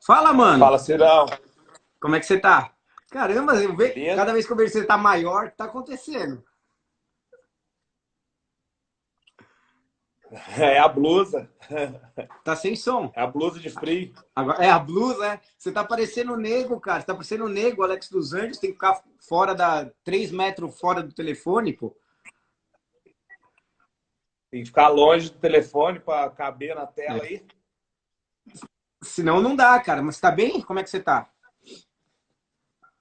Fala, mano. Fala, Cirão. Como é que você tá? Caramba, Beleza? cada vez que eu vejo que você tá maior, tá acontecendo. É a blusa. Tá sem som. É a blusa de frio. Agora, é a blusa, é? Você tá parecendo o nego, cara. Você tá parecendo o nego, Alex dos Anjos. Tem que ficar fora 3 metros fora do telefone, pô. Tem que ficar longe do telefone para caber na É. tela aí. Senão não dá, cara. Mas tá bem? Como é que você tá?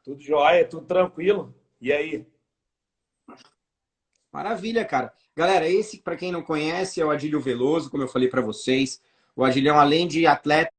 Tudo jóia, tudo tranquilo. E aí? Maravilha, cara. Galera, esse, para quem não conhece, é o Adílio Veloso, como eu falei para vocês. O Adilhão, além de atleta,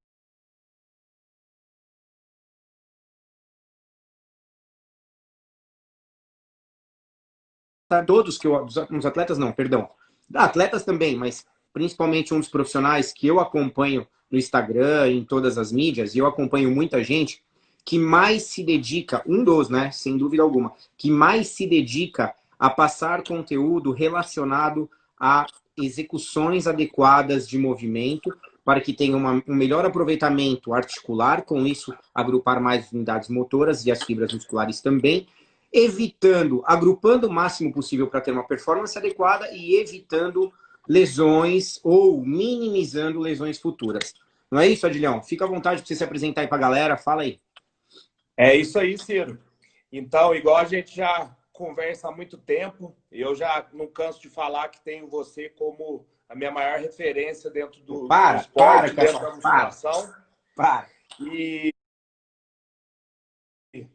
todos que eu, os atletas não, perdão, atletas também, mas principalmente um dos profissionais que eu acompanho no Instagram, em todas as mídias, e eu acompanho muita gente que mais se dedica, um dos, né, sem dúvida alguma, que mais se dedica a passar conteúdo relacionado a execuções adequadas de movimento para que tenha um melhor aproveitamento articular, com isso agrupar mais unidades motoras e as fibras musculares também, evitando, agrupando o máximo possível para ter uma performance adequada e evitando lesões ou minimizando lesões futuras. Não é isso, Adilhão? Fica à vontade para você se apresentar aí para a galera, fala aí. É isso aí, Ciro. Então, igual a gente já conversa há muito tempo, eu já não canso de falar que tenho você como a minha maior referência dentro do Para esporte, com dentro essa, da musculação. para. E, e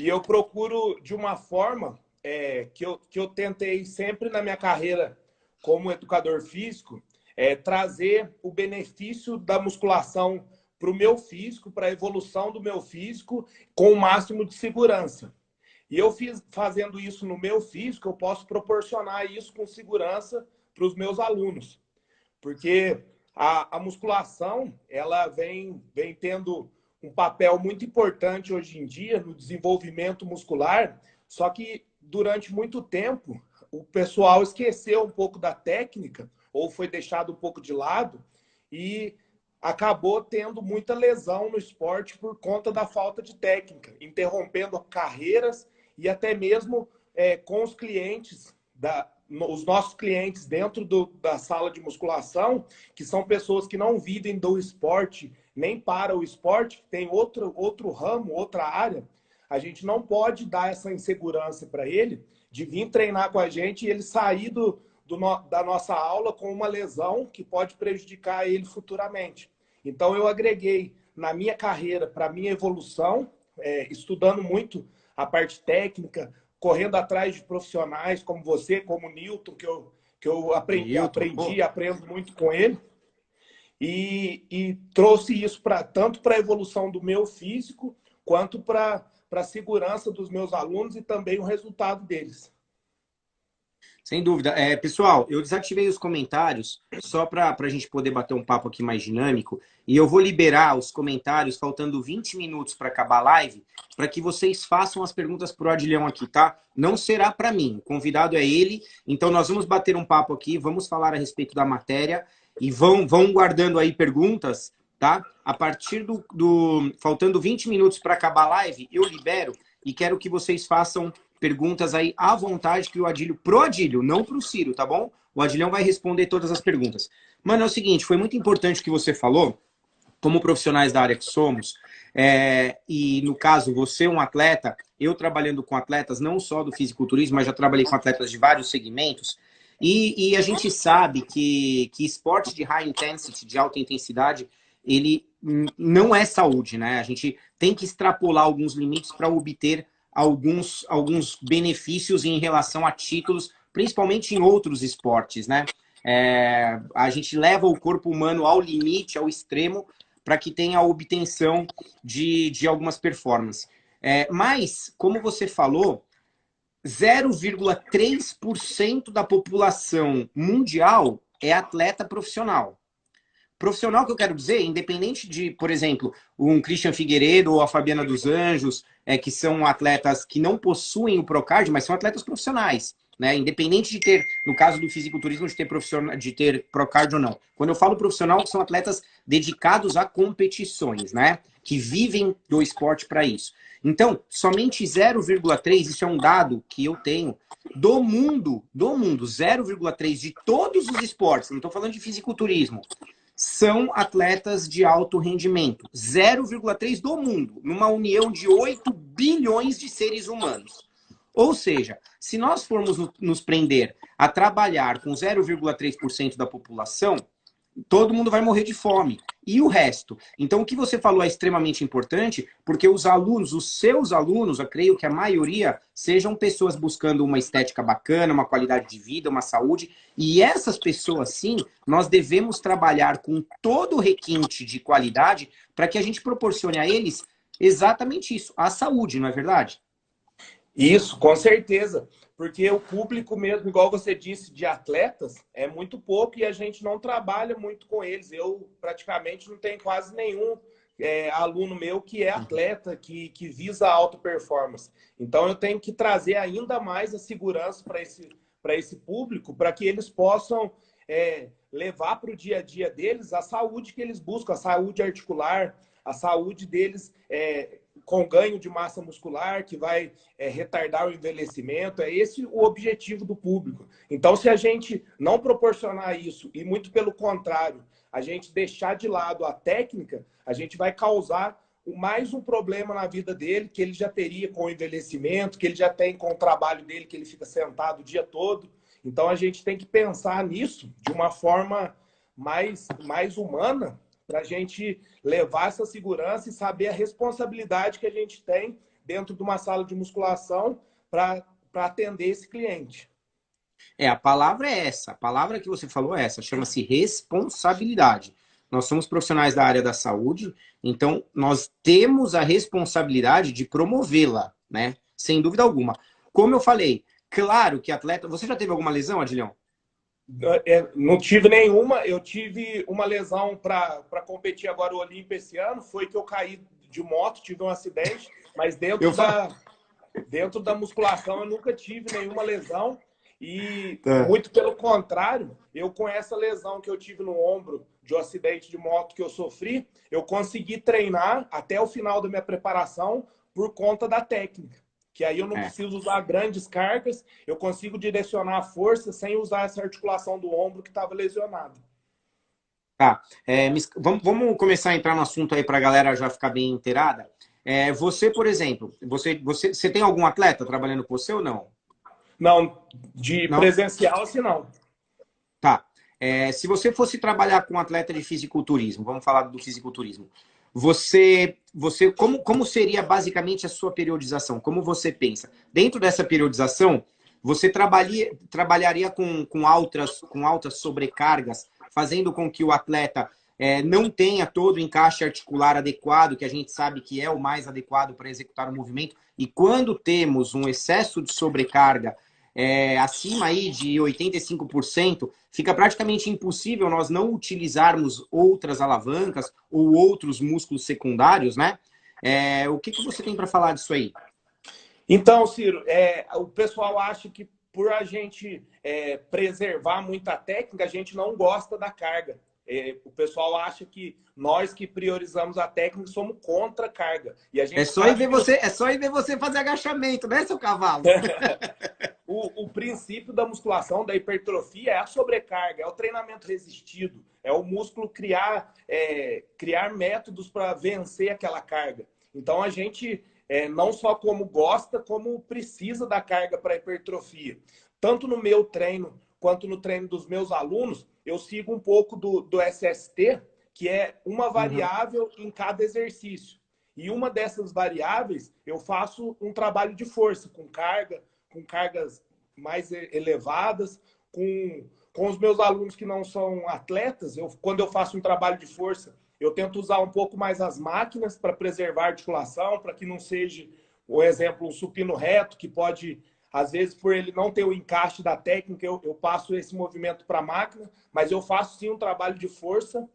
eu procuro de uma forma que eu tentei sempre na minha carreira como educador físico, trazer o benefício da musculação para o meu físico, para a evolução do meu físico, com o máximo de segurança. E eu fazendo isso no meu físico, eu posso proporcionar isso com segurança para os meus alunos. Porque a musculação, ela vem tendo um papel muito importante hoje em dia no desenvolvimento muscular, só que durante muito tempo o pessoal esqueceu um pouco da técnica ou foi deixado um pouco de lado e acabou tendo muita lesão no esporte por conta da falta de técnica, interrompendo carreiras e até mesmo com os clientes os nossos clientes dentro da sala de musculação, que são pessoas que não vivem do esporte, nem para o esporte, tem outro ramo, outra área, a gente não pode dar essa insegurança para ele de vir treinar com a gente e ele sair da nossa aula com uma lesão que pode prejudicar ele futuramente. Então, eu agreguei na minha carreira, para a minha evolução, estudando muito a parte técnica, correndo atrás de profissionais como você, como o Newton, que eu aprendo muito com ele. E trouxe isso tanto para a evolução do meu físico, quanto para a segurança dos meus alunos e também o resultado deles. Sem dúvida. Pessoal, eu desativei os comentários só para a gente poder bater um papo aqui mais dinâmico. E eu vou liberar os comentários faltando 20 minutos para acabar a live, para que vocês façam as perguntas para o Adilhão aqui, tá? Não será para mim. O convidado é ele. Então, nós vamos bater um papo aqui, vamos falar a respeito da matéria e vão guardando aí perguntas, tá? A partir faltando 20 minutos para acabar a live, eu libero e quero que vocês façam perguntas aí à vontade que o Adílio, pro Adílio, não pro Ciro, tá bom? O Adilhão vai responder todas as perguntas. Mano, é o seguinte, foi muito importante o que você falou, como profissionais da área que somos, e no caso, você é um atleta, eu trabalhando com atletas, não só do fisiculturismo, mas já trabalhei com atletas de vários segmentos, e a gente sabe que esporte de high intensity, de alta intensidade, ele não é saúde, né? A gente tem que extrapolar alguns limites para obter alguns benefícios em relação a títulos, principalmente em outros esportes, né? A gente leva o corpo humano ao limite, ao extremo, para que tenha a obtenção de algumas performances. Mas, como você falou, 0,3% da população mundial é atleta profissional. Profissional que eu quero dizer, independente de, por exemplo, um Christian Figueiredo ou a Fabiana dos Anjos, que são atletas que não possuem o Procard, mas são atletas profissionais. né? Independente de ter, no caso do fisiculturismo, de ter profissional, de ter Procard ou não. Quando eu falo profissional, são atletas dedicados a competições, né? Que vivem do esporte para isso. Então, somente 0,3, isso é um dado que eu tenho, do mundo, 0,3 de todos os esportes, não estou falando de fisiculturismo, são atletas de alto rendimento. 0,3 do mundo, numa união de 8 bilhões de seres humanos. Ou seja, se nós formos nos prender a trabalhar com 0,3% da população, todo mundo vai morrer de fome. E o resto? Então, o que você falou é extremamente importante, porque os alunos, os seus alunos, eu creio que a maioria sejam pessoas buscando uma estética bacana, uma qualidade de vida, uma saúde, e essas pessoas, sim, nós devemos trabalhar com todo o requinte de qualidade para que a gente proporcione a eles exatamente isso, a saúde, não é verdade? Isso, com certeza. Porque o público mesmo, igual você disse, de atletas, é muito pouco e a gente não trabalha muito com eles. Eu praticamente não tenho quase nenhum aluno meu que é atleta, que visa alta performance. Então eu tenho que trazer ainda mais a segurança para esse público, para que eles possam levar para o dia a dia deles a saúde que eles buscam, a saúde articular, a saúde deles com ganho de massa muscular, que vai retardar o envelhecimento. É esse o objetivo do público. Então, se a gente não proporcionar isso, e muito pelo contrário, a gente deixar de lado a técnica, a gente vai causar mais um problema na vida dele, que ele já teria com o envelhecimento, que ele já tem com o trabalho dele, que ele fica sentado o dia todo. Então, a gente tem que pensar nisso de uma forma mais humana, para a gente levar essa segurança e saber a responsabilidade que a gente tem dentro de uma sala de musculação para atender esse cliente. A palavra é essa. A palavra que você falou é essa. Chama-se responsabilidade. Nós somos profissionais da área da saúde, então nós temos a responsabilidade de promovê-la, né? Sem dúvida alguma. Como eu falei, claro que atleta... Você já teve alguma lesão, Adilhão? Não tive nenhuma. Eu tive uma lesão para competir agora o Olímpia esse ano. Foi que eu caí de moto, tive um acidente, mas dentro da musculação eu nunca tive nenhuma lesão. E muito pelo contrário, eu com essa lesão que eu tive no ombro de um acidente de moto que eu sofri, eu consegui treinar até o final da minha preparação por conta da técnica. Que aí eu não preciso usar grandes cargas, eu consigo direcionar a força sem usar essa articulação do ombro que estava lesionada. Tá. Vamos começar a entrar no assunto aí para a galera já ficar bem inteirada. Você, por exemplo, você tem algum atleta trabalhando com você ou não? Não, de Não? presencial, assim não. Tá. Se você fosse trabalhar com um atleta de fisiculturismo, vamos falar do fisiculturismo, como seria basicamente a sua periodização? Como você pensa? Dentro dessa periodização, você trabalharia com altas sobrecargas, fazendo com que o atleta não tenha todo o encaixe articular adequado, que a gente sabe que é o mais adequado para executar o movimento, e quando temos um excesso de sobrecarga, acima aí de 85%, fica praticamente impossível nós não utilizarmos outras alavancas ou outros músculos secundários, né? O que você tem para falar disso aí? Então, Ciro, o pessoal acha que por a gente preservar muita técnica, a gente não gosta da carga. O pessoal acha que nós que priorizamos a técnica somos contra a carga. E a gente é só ir ver você fazer agachamento, né, seu cavalo? O princípio da musculação, da hipertrofia, é a sobrecarga, é o treinamento resistido, é o músculo criar métodos para vencer aquela carga. Então, a gente não só como gosta, como precisa da carga para hipertrofia. Tanto no meu treino, quanto no treino dos meus alunos, eu sigo um pouco do SST, que é uma variável em cada exercício. E uma dessas variáveis, eu faço um trabalho de força, com cargas mais elevadas, com os meus alunos que não são atletas, quando eu faço um trabalho de força, eu tento usar um pouco mais as máquinas para preservar a articulação, para que não seja, por exemplo, um supino reto, que pode, às vezes, por ele não ter o encaixe da técnica, eu passo esse movimento para a máquina, mas eu faço sim um trabalho de força,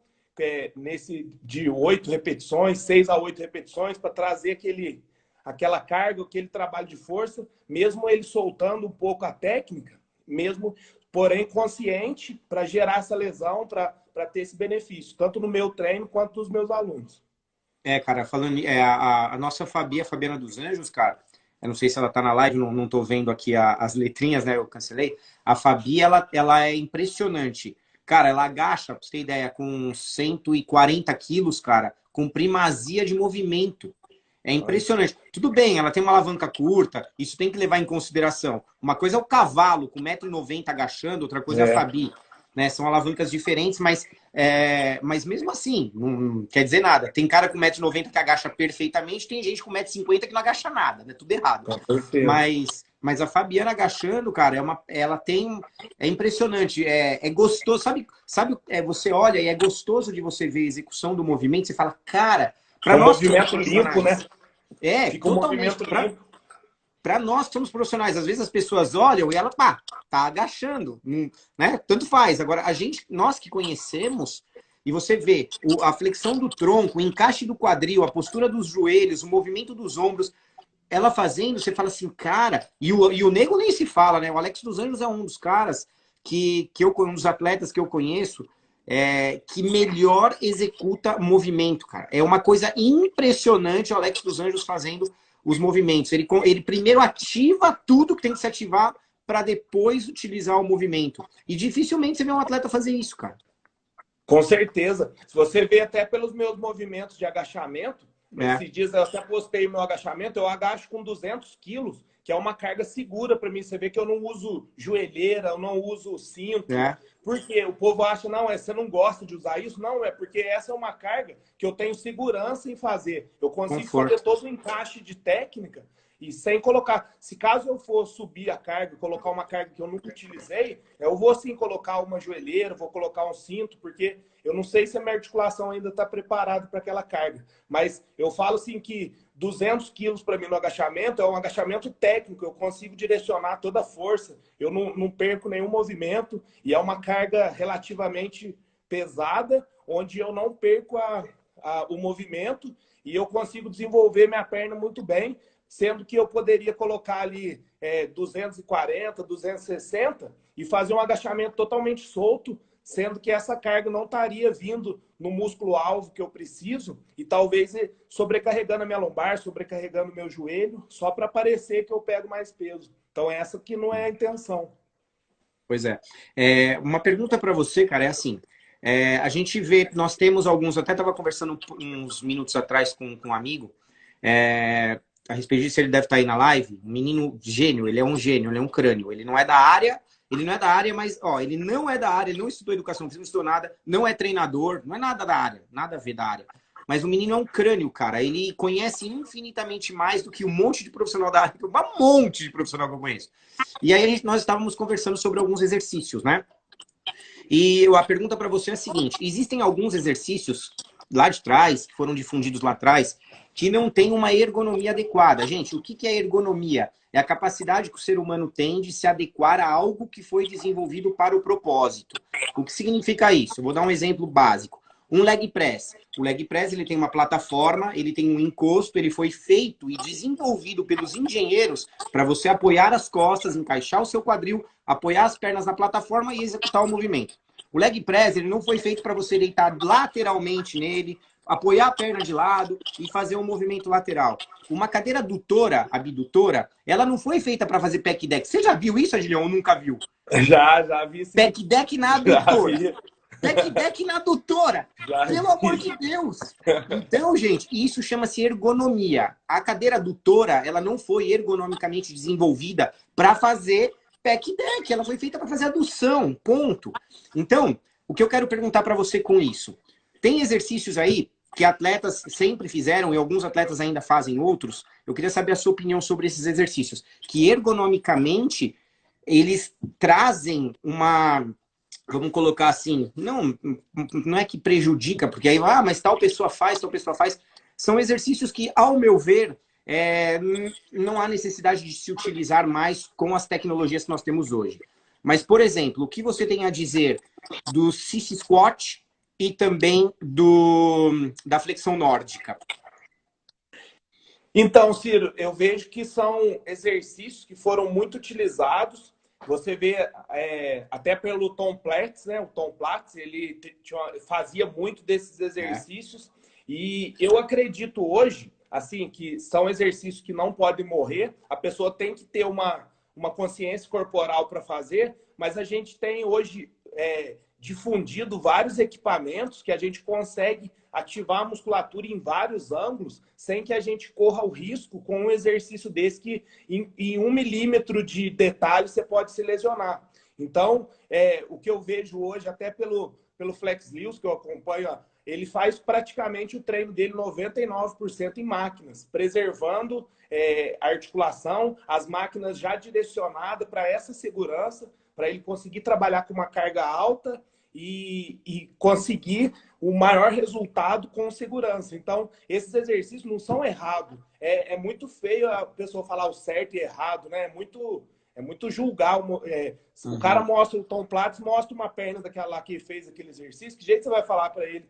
de 8 repetições, 6 a 8 repetições, para trazer aquela carga, aquele trabalho de força, mesmo ele soltando um pouco a técnica, mesmo, porém consciente, para gerar essa lesão, para ter esse benefício, tanto no meu treino quanto nos meus alunos. Cara, falando, a nossa Fabi, a Fabiana dos Anjos, cara, eu não sei se ela tá na live, não tô vendo aqui as letrinhas, né? Eu cancelei. A Fabi, ela é impressionante. Cara, ela agacha, pra você ter ideia, com 140 quilos, cara, com primazia de movimento. É impressionante. Tudo bem, ela tem uma alavanca curta, isso tem que levar em consideração. Uma coisa é o cavalo com 1,90 m agachando, outra coisa é a Fabi. Né? São alavancas diferentes, mas mesmo assim, não quer dizer nada. Tem cara com 1,90 m que agacha perfeitamente, tem gente com 1,50 m que não agacha nada, né? Tudo errado. Mas a Fabiana agachando, cara, ela tem. É impressionante, é gostoso. Sabe, você olha e é gostoso de você ver a execução do movimento, você fala, cara, para nós. Um movimento limpo, né? Fica totalmente. Para nós que somos profissionais, às vezes as pessoas olham e ela, tá agachando, né? Tanto faz. Agora, nós que conhecemos, e você vê a flexão do tronco, o encaixe do quadril, a postura dos joelhos, o movimento dos ombros, ela fazendo, você fala assim, cara, e o nego nem se fala, né? O Alex dos Anjos é um dos caras um dos atletas que eu conheço, que melhor executa movimento, cara. É uma coisa impressionante o Alex dos Anjos fazendo os movimentos. Ele primeiro ativa tudo que tem que se ativar para depois utilizar o movimento. E dificilmente você vê um atleta fazer isso, cara. Com certeza. Se você vê até pelos meus movimentos de agachamento, esses dias eu até postei meu agachamento, eu agacho com 200 quilos, que é uma carga segura para mim. Você vê que eu não uso joelheira, eu não uso cinto. Porque o povo acha, não, você não gosta de usar isso? Não, é porque essa é uma carga que eu tenho segurança em fazer. Eu consigo fazer todo o encaixe de técnica e sem colocar. Se caso eu for subir a carga, colocar uma carga que eu nunca utilizei, eu vou sim colocar uma joelheira, vou colocar um cinto, porque eu não sei se a minha articulação ainda está preparada para aquela carga. Mas eu falo assim que 200 quilos para mim no agachamento é um agachamento técnico, eu consigo direcionar toda a força, eu não perco nenhum movimento e é uma carga relativamente pesada, onde eu não perco o movimento e eu consigo desenvolver minha perna muito bem, sendo que eu poderia colocar ali 240, 260 e fazer um agachamento totalmente solto, sendo que essa carga não estaria vindo no músculo-alvo que eu preciso e talvez sobrecarregando a minha lombar, sobrecarregando o meu joelho, só para parecer que eu pego mais peso. Então, essa que não é a intenção. Pois é. Uma pergunta para você, cara, é assim. A gente vê, nós temos alguns, até estava conversando uns minutos atrás com um amigo, a respeito disso, ele deve estar aí na live, um menino gênio, ele é um gênio, ele é um crânio, ele não é da área, mas, ele não é da área, ele não estudou educação física, não estudou nada, não é treinador, não é nada da área, nada a ver da área. Mas o menino é um crânio, cara. Ele conhece infinitamente mais do que um monte de profissional da área, um monte de profissional que eu conheço. E aí nós estávamos conversando sobre alguns exercícios, né? E a pergunta para você é a seguinte: existem alguns exercícios lá de trás, que foram difundidos lá atrás, que não tem uma ergonomia adequada. Gente, o que é ergonomia? É a capacidade que o ser humano tem de se adequar a algo que foi desenvolvido para o propósito. O que significa isso? Eu vou dar um exemplo básico. Um leg press. O leg press ele tem uma plataforma, ele tem um encosto, ele foi feito e desenvolvido pelos engenheiros para você apoiar as costas, encaixar o seu quadril, apoiar as pernas na plataforma e executar o movimento. O leg press ele não foi feito para você deitar lateralmente nele, apoiar a perna de lado e fazer um movimento lateral. Uma cadeira adutora, abdutora, ela não foi feita para fazer pec deck. Você já viu isso, Adilhão, ou nunca viu? Já vi sim. Pec deck na adutora. Pec deck na adutora. Pelo amor de Deus. Então, gente, isso chama-se ergonomia. A cadeira adutora, ela não foi ergonomicamente desenvolvida para fazer pec deck. Ela foi feita para fazer adução, ponto. Então, o que eu quero perguntar para você com isso? Tem exercícios aí que atletas sempre fizeram e alguns atletas ainda fazem outros. Eu queria saber a sua opinião sobre esses exercícios. Que ergonomicamente, eles trazem uma... Vamos colocar assim, não é que prejudica, porque aí, mas tal pessoa faz. São exercícios que, ao meu ver, não há necessidade de se utilizar mais com as tecnologias que nós temos hoje. Mas, por exemplo, o que você tem a dizer do sissy squat e também da flexão nórdica? Então, Ciro, eu vejo que são exercícios que foram muito utilizados. Você vê até pelo Tom Platz, né? O Tom Platz, ele fazia muito desses É. exercícios. E eu acredito hoje, assim, que são exercícios que não podem morrer. A pessoa tem que ter uma consciência corporal para fazer, mas a gente tem hoje difundido vários equipamentos que a gente consegue ativar a musculatura em vários ângulos sem que a gente corra o risco com um exercício desse que em 1 milímetro de detalhe você pode se lesionar. Então, o que eu vejo hoje, até pelo Flex Lewis, que eu acompanho, ó, ele faz praticamente o treino dele 99% em máquinas, preservando a articulação, as máquinas já direcionadas para essa segurança, para ele conseguir trabalhar com uma carga alta e conseguir o maior resultado com segurança. Então, esses exercícios não são errados. É muito feio a pessoa falar o certo e errado, né? É muito julgar. O cara mostra o Tom Platz, mostra uma perna daquela lá que fez aquele exercício. Que jeito você vai falar para ele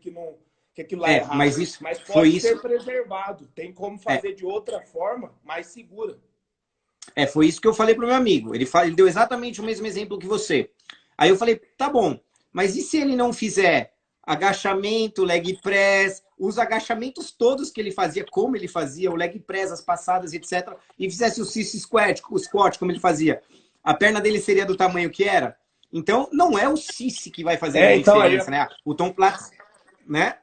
que aquilo lá é errado? Mas isso Mas foi pode isso. ser preservado. Tem como fazer de outra forma, mais segura. Foi isso que eu falei pro meu amigo. Ele deu exatamente o mesmo exemplo que você. Aí eu falei, tá bom, mas e se ele não fizer agachamento, leg press, os agachamentos todos que ele fazia, como ele fazia, o leg press, as passadas, etc., e fizesse o sissy squat, o squat, como ele fazia, a perna dele seria do tamanho que era? Então, não é o sissy que vai fazer a Então aí diferença, né? O Tom Platz, né?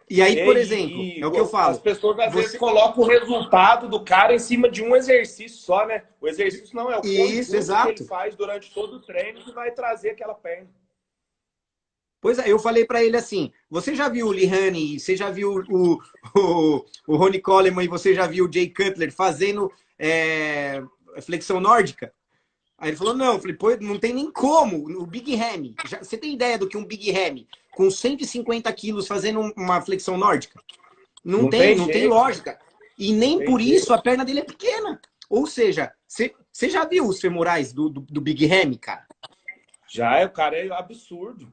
E aí, por exemplo, é o que eu as falo. pessoas às vezes Você... colocam o resultado do cara em cima de um exercício só, né? O exercício não é o Isso, conjunto que ele exato. faz durante todo o treino que vai trazer aquela perna. Pois é, eu falei para ele assim: você já viu o Lihane, você já viu o Ronnie Coleman e você já viu o Jay Cutler fazendo flexão nórdica? Aí ele falou: não. Eu falei: pô, não tem nem como. O Big Ham, você tem ideia do que um Big Ham com 150 quilos fazendo uma flexão nórdica? Não Não tem, tem não tem jeito, lógica. E não nem tem por isso jeito. a perna dele é pequena. Ou seja, você já viu os femorais do Big Ham, cara? Já o cara é absurdo.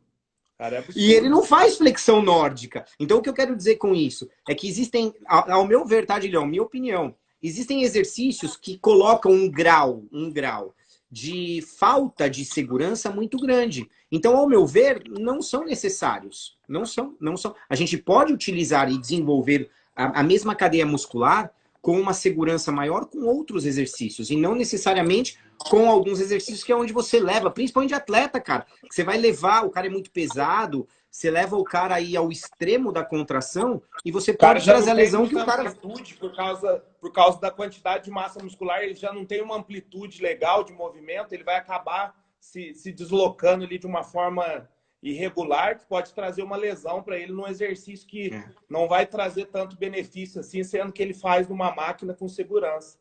O cara é E ele absurdo. não faz flexão nórdica. Então, o que eu quero dizer com isso é que existem, ao meu ver, tá, Dilhão, minha opinião, existem exercícios que colocam um grau de falta de segurança muito grande. Então, ao meu ver, não são necessários. Não são, não são. A gente pode utilizar e desenvolver a mesma cadeia muscular com uma segurança maior com outros exercícios, e não necessariamente com alguns exercícios que é onde você leva, principalmente de atleta, cara. Que você vai levar, o cara é muito pesado, você leva o cara aí ao extremo da contração e você O cara pode já trazer não a tem lesão que o muita cara. amplitude por causa da quantidade de massa muscular, ele já não tem uma amplitude legal de movimento, ele vai acabar se deslocando ali de uma forma irregular, que pode trazer uma lesão para ele num exercício que É. não vai trazer tanto benefício assim, sendo que ele faz numa máquina com segurança.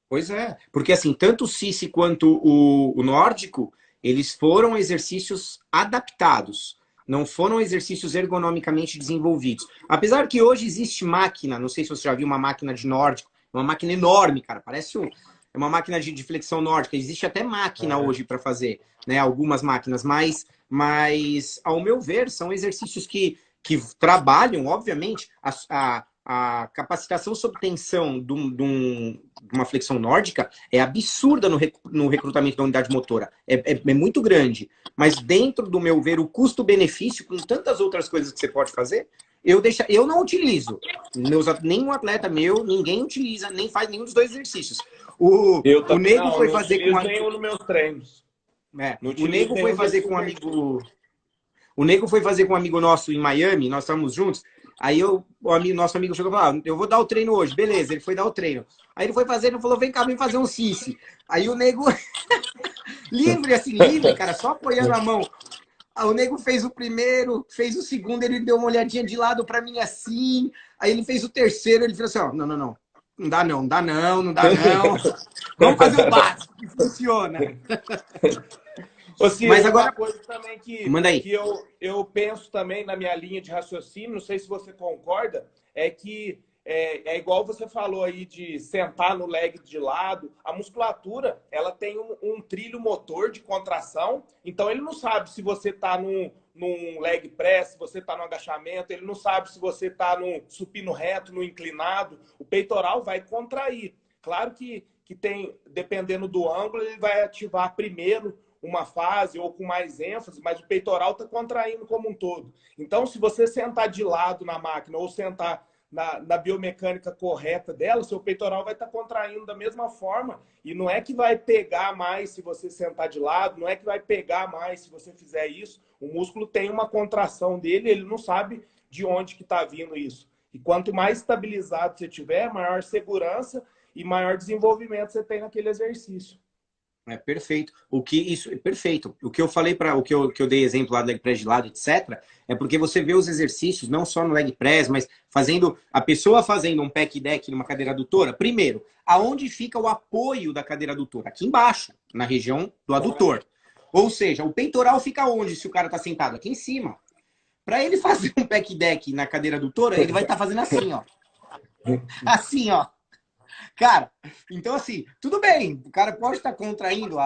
Pois é, porque assim, tanto o Cici quanto o nórdico, eles foram exercícios adaptados, não foram exercícios ergonomicamente desenvolvidos. Apesar que hoje existe máquina, não sei se você já viu uma máquina de nórdico, uma máquina enorme, cara, parece é uma máquina de flexão nórdica, existe até máquina É. hoje para fazer, né, algumas máquinas, mas, ao meu ver, são exercícios que trabalham, obviamente, a capacitação sob tensão de uma flexão nórdica é absurda no recrutamento da unidade motora. É muito grande. Mas dentro do meu ver, o custo-benefício, com tantas outras coisas que você pode fazer, eu não utilizo. Nenhum atleta meu, ninguém utiliza, nem faz nenhum dos dois exercícios. Eu O também Nego foi não fazer com utilizo nenhum nos meus treinos. Não o utilizo Nego foi nenhum fazer desses com um exercícios. amigo. O Nego foi fazer com um amigo nosso em Miami, nós estávamos juntos. Aí nosso amigo chegou e falou: eu vou dar o treino hoje. Beleza, ele foi dar o treino. Aí ele foi fazer, ele falou: vem cá, vem fazer um cice. Aí o Nego, livre, assim, livre, cara, só apoiando a mão. Aí o Nego fez o primeiro, fez o segundo, ele deu uma olhadinha de lado pra mim assim. Aí ele fez o terceiro, ele falou assim: ó, não, não, não. Não dá não, não dá não, não dá não. Vamos fazer o básico, que funciona. Ô, Ciro, Mas uma agora, coisa também que, manda aí. que eu penso também na minha linha de raciocínio, não sei se você concorda, é que igual você falou aí de sentar no leg de lado, a musculatura ela tem um trilho motor de contração, então ele não sabe se você está num leg press, se você está no agachamento, ele não sabe se você está no supino reto, no inclinado. O peitoral vai contrair. Claro que tem, dependendo do ângulo, ele vai ativar primeiro uma fase ou com mais ênfase, mas o peitoral está contraindo como um todo. Então, se você sentar de lado na máquina ou sentar na biomecânica correta dela, seu peitoral vai estar contraindo da mesma forma. E não é que vai pegar mais se você sentar de lado, não é que vai pegar mais se você fizer isso. O músculo tem uma contração dele, ele não sabe de onde que está vindo isso. E quanto mais estabilizado você tiver, maior segurança e maior desenvolvimento você tem naquele exercício. É perfeito. Perfeito. O que eu falei para o que eu dei exemplo lá do leg press de lado, etc, é porque você vê os exercícios não só no leg press, mas fazendo a pessoa fazendo um pec deck numa cadeira adutora. Primeiro, aonde fica o apoio da cadeira adutora? Aqui embaixo, na região do adutor. Ou seja, o peitoral fica onde se o cara está sentado? Aqui em cima. Para ele fazer um pec deck na cadeira adutora, ele vai estar fazendo assim, ó. Assim, ó. Cara, então assim, tudo bem, o cara pode estar contraindo,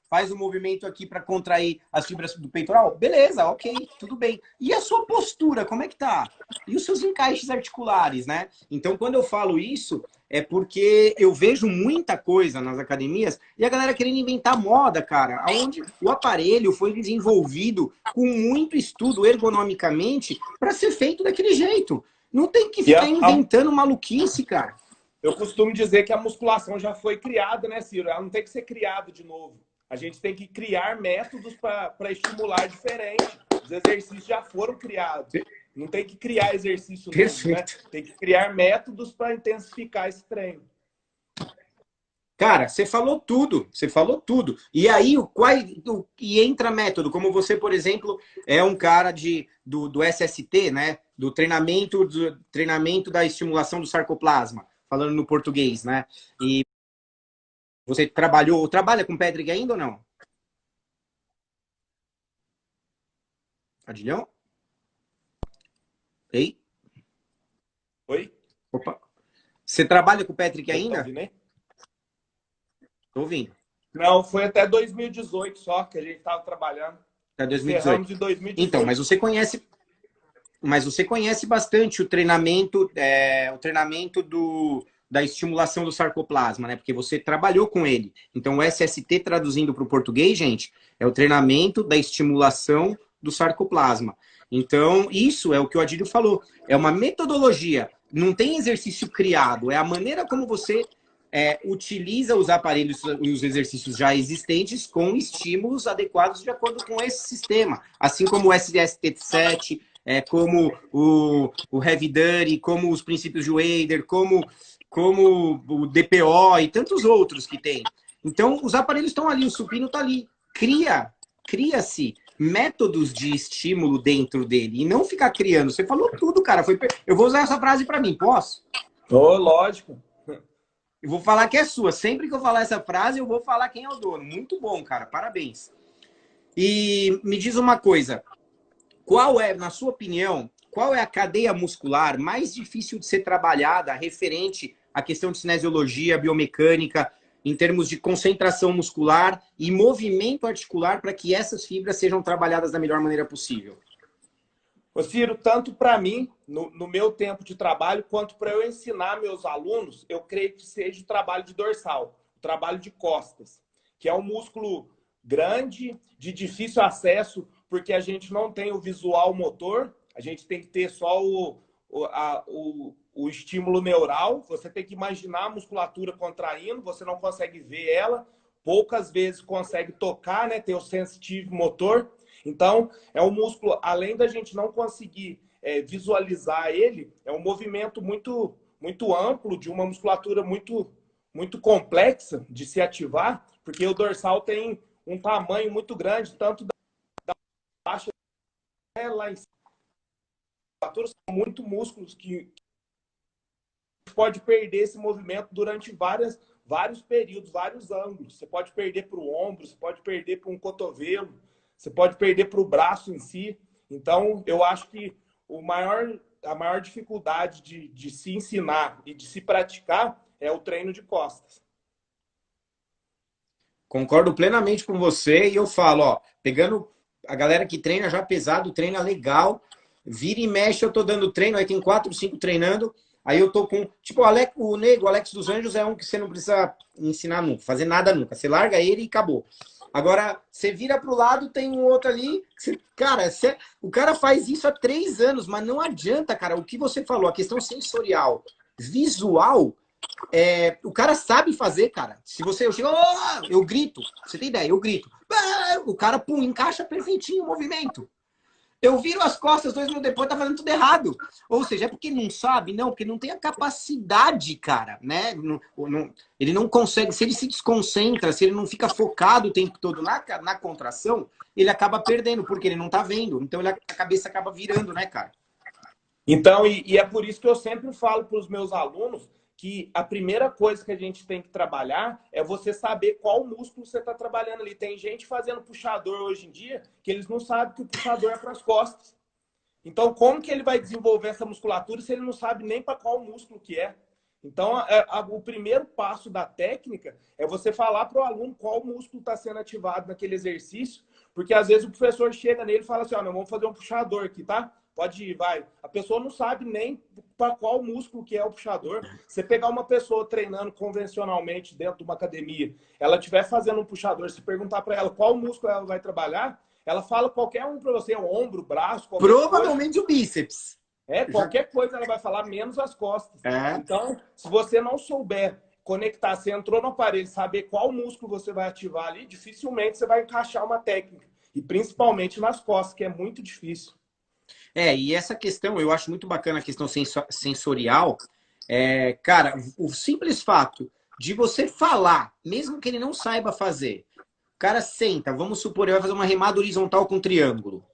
faz o movimento aqui para contrair as fibras do peitoral, beleza, ok, tudo bem. E a sua postura, como é que tá? E os seus encaixes articulares, né? Então, quando eu falo isso, é porque eu vejo muita coisa nas academias e a galera querendo inventar moda, cara, onde o aparelho foi desenvolvido com muito estudo ergonomicamente para ser feito daquele jeito. Não tem que ficar inventando maluquice, cara. Eu costumo dizer que a musculação já foi criada, né, Ciro? Ela não tem que ser criada de novo. A gente tem que criar métodos para estimular diferente. Os exercícios já foram criados. Não tem que criar exercício novo, né? Tem que criar métodos para intensificar esse treino. Cara, você falou tudo, você falou tudo. E aí, e entra método, como você, por exemplo, é um cara do SST, né? Do treinamento da estimulação do sarcoplasma, falando no português, né? E você trabalha com Patrick ainda ou não? Adilhão? Ei? Oi? Opa. Você trabalha com o Patrick ainda? Tá ouvindo aí? Tô ouvindo. Não, foi até 2018 só que a gente estava trabalhando. Até 2018. Encerramos em 2018. Então, mas você conhece bastante o treinamento da estimulação do sarcoplasma, né? Porque você trabalhou com ele. Então, o SST, traduzindo para o português, gente, é o treinamento da estimulação do sarcoplasma. Então, isso é o que o Adílio falou. É uma metodologia. Não tem exercício criado. É a maneira como você utiliza os aparelhos e os exercícios já existentes com estímulos adequados de acordo com esse sistema. Assim como o SST7, como o Heavy Duty, como os princípios de Wader, como o DPO e tantos outros que tem. Então, os aparelhos estão ali, o supino está ali. Cria-se métodos de estímulo dentro dele e não ficar criando. Você falou tudo, cara. Eu vou usar essa frase para mim, posso? Lógico. Eu vou falar que é sua. Sempre que eu falar essa frase, eu vou falar quem é o dono. Muito bom, cara. Parabéns. E me diz uma coisa. Na sua opinião, qual é a cadeia muscular mais difícil de ser trabalhada referente à questão de cinesiologia, biomecânica, em termos de concentração muscular e movimento articular para que essas fibras sejam trabalhadas da melhor maneira possível? Ô Ciro, tanto para mim, no meu tempo de trabalho, quanto para eu ensinar meus alunos, eu creio que seja o trabalho de dorsal, o trabalho de costas, que é um músculo grande, de difícil acesso, porque a gente não tem o visual motor, a gente tem que ter só o estímulo neural, você tem que imaginar a musculatura contraindo, você não consegue ver ela, poucas vezes consegue tocar, né, ter o sensitive motor. Então, é um músculo, além da gente não conseguir visualizar ele, é um movimento muito, muito amplo, de uma musculatura muito, muito complexa de se ativar, porque o dorsal tem um tamanho muito grande, tanto da baixa lá em cima. São muito músculos que pode perder esse movimento durante vários períodos, vários ângulos. Você pode perder para o ombro, você pode perder para um cotovelo, você pode perder para o braço em si. Então, eu acho que a maior dificuldade de se ensinar e de se praticar é o treino de costas. Concordo plenamente com você e eu falo, ó, pegando a galera que treina já pesado, treina legal. Vira e mexe, eu tô dando treino, aí tem 4, 5 treinando. Aí eu tô com. Tipo, o Nego, o Alex dos Anjos é um que você não precisa ensinar nunca, fazer nada nunca. Você larga ele e acabou. Agora, você vira pro lado, tem um outro ali. Cara, o cara faz isso há 3 anos, mas não adianta, cara. O que você falou, a questão sensorial, visual, o cara sabe fazer, cara. Se você. Eu chego, "Oh!", eu grito. Você tem ideia? Eu grito. O cara, pum, encaixa perfeitinho o movimento. Eu viro as costas 2 minutos depois, tá fazendo tudo errado. Ou seja, é porque não sabe? Não, porque não tem a capacidade, cara, né? Ele não consegue, se ele se desconcentra, se ele não fica focado o tempo todo na contração, ele acaba perdendo, porque ele não tá vendo. Então a cabeça acaba virando, né, cara? Então, e é por isso que eu sempre falo para os meus alunos que a primeira coisa que a gente tem que trabalhar é você saber qual músculo você está trabalhando ali. Tem gente fazendo puxador hoje em dia que eles não sabem que o puxador é para as costas. Então, como que ele vai desenvolver essa musculatura se ele não sabe nem para qual músculo que é? Então, o primeiro passo da técnica é você falar para o aluno qual músculo está sendo ativado naquele exercício, porque às vezes o professor chega nele e fala assim, ó, nós vamos fazer um puxador aqui, tá? Pode ir, vai. A pessoa não sabe nem para qual músculo que é o puxador. Você pegar uma pessoa treinando convencionalmente dentro de uma academia, ela estiver fazendo um puxador, se perguntar para ela qual músculo ela vai trabalhar, ela fala qualquer um para você, o ombro, braço, qualquer coisa. Provavelmente o bíceps. Qualquer coisa ela vai falar, menos as costas. É. Então, se você não souber conectar, você entrou no aparelho, saber qual músculo você vai ativar ali, dificilmente você vai encaixar uma técnica. E principalmente nas costas, que é muito difícil. E essa questão, eu acho muito bacana a questão sensorial. Cara, o simples fato de você falar, mesmo que ele não saiba fazer, o cara senta, vamos supor, ele vai fazer uma remada horizontal com triângulo.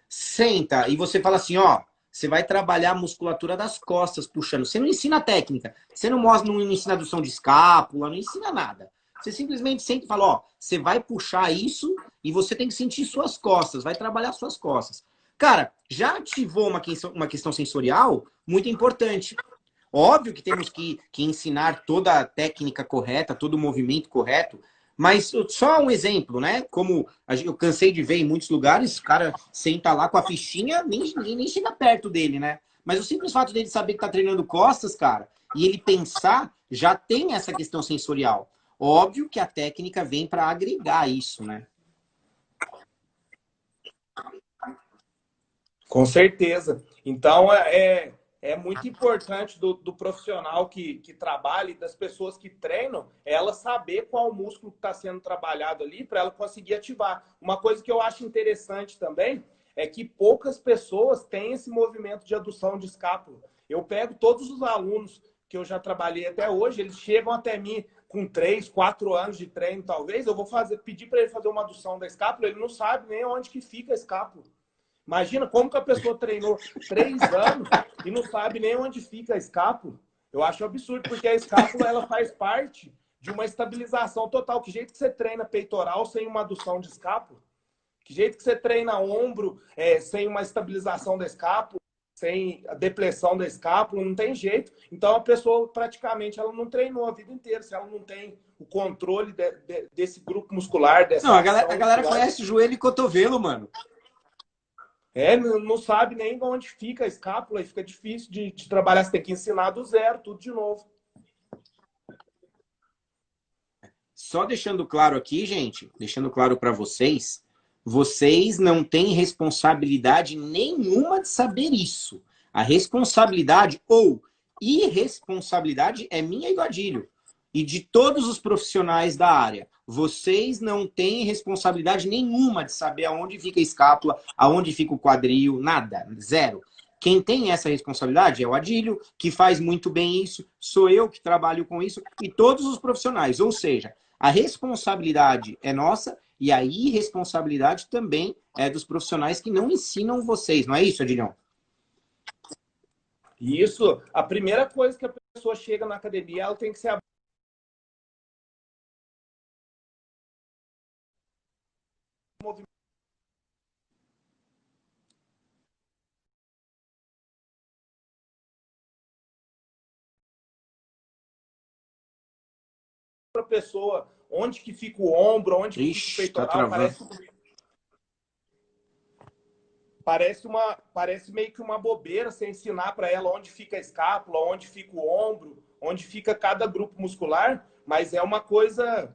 Senta e você fala assim, ó, você vai trabalhar a musculatura das costas puxando. Você não ensina a técnica, você não mostra, não ensina adução de escápula, não ensina nada. Você simplesmente senta e fala, ó, você vai puxar isso e você tem que sentir suas costas, vai trabalhar suas costas. Cara, já ativou uma questão sensorial muito importante. Óbvio que temos que ensinar toda a técnica correta, todo o movimento correto, mas só um exemplo, né? Como eu cansei de ver em muitos lugares, o cara senta lá com a fichinha, nem chega perto dele, né? Mas o simples fato dele saber que tá treinando costas, cara, e ele pensar, já tem essa questão sensorial. Óbvio que a técnica vem para agregar isso, né? Com certeza. Então, é muito importante do profissional que trabalha e das pessoas que treinam, ela saber qual músculo está sendo trabalhado ali para ela conseguir ativar. Uma coisa que eu acho interessante também é que poucas pessoas têm esse movimento de adução de escápula. Eu pego todos os alunos que eu já trabalhei até hoje, eles chegam até mim com 3, 4 anos de treino, talvez, eu vou pedir para ele fazer uma adução da escápula, ele não sabe nem onde que fica a escápula. Imagina como que a pessoa treinou 3 anos e não sabe nem onde fica a escápula. Eu acho absurdo, porque a escápula ela faz parte de uma estabilização total. Que jeito que você treina peitoral sem uma adução de escápula? Que jeito que você treina ombro sem uma estabilização da escápula, sem a depressão da escápula? Não tem jeito. Então a pessoa praticamente ela não treinou a vida inteira. Se ela não tem o controle desse grupo muscular, Não, dessa a ação galera muscular, conhece joelho e cotovelo, mano. Não sabe nem onde fica a escápula e fica difícil de trabalhar. Você tem que ensinar do zero, tudo de novo. Só deixando claro aqui, gente, deixando claro para vocês, vocês não têm responsabilidade nenhuma de saber isso. A responsabilidade ou irresponsabilidade é minha e do Adílio e de todos os profissionais da área. Vocês não têm responsabilidade nenhuma de saber aonde fica a escápula, aonde fica o quadril, nada, zero. Quem tem essa responsabilidade é o Adílio, que faz muito bem isso, sou eu que trabalho com isso e todos os profissionais. Ou seja, a responsabilidade é nossa e a irresponsabilidade também é dos profissionais que não ensinam vocês. Não é isso, Adilhão? E isso, a primeira coisa que a pessoa chega na academia, ela tem que ser a movimento para a pessoa, onde que fica o ombro, onde que fica o Ixi, tá peitoral, travando. parece parece meio que uma bobeira você ensinar para ela onde fica a escápula, onde fica o ombro, onde fica cada grupo muscular, mas é uma coisa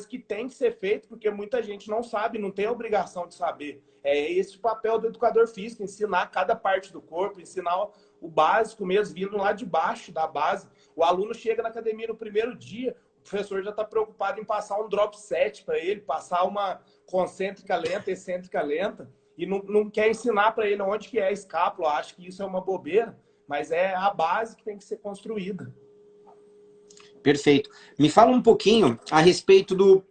que tem que ser feita porque muita gente não sabe, não tem a obrigação de saber. É esse o papel do educador físico, ensinar cada parte do corpo, ensinar o básico mesmo, vindo lá de baixo da base. O aluno chega na academia no primeiro dia, o professor já está preocupado em passar um drop set para ele, passar uma concêntrica lenta, excêntrica lenta, e não quer ensinar para ele onde que é a escápula. Acho que isso é uma bobeira, mas é a base que tem que ser construída. Perfeito. Me fala um pouquinho a respeito do...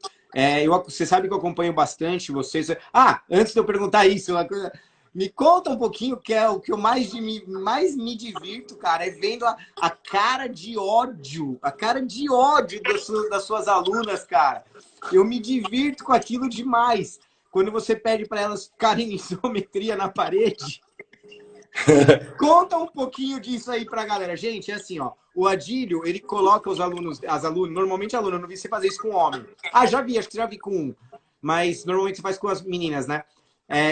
você sabe que eu acompanho bastante vocês. Ah, antes de eu perguntar isso, uma coisa... Me conta um pouquinho, que é o que eu mais me divirto, cara, é vendo a cara de ódio, das suas alunas, cara. Eu me divirto com aquilo demais. Quando você pede para elas ficarem em isometria na parede. Conta um pouquinho disso aí pra galera. Gente, é assim, ó. O Adílio, ele coloca os alunos, normalmente aluno, eu não vi você fazer isso com homem. Ah, já vi, acho que já vi com um. Mas normalmente você faz com as meninas, né?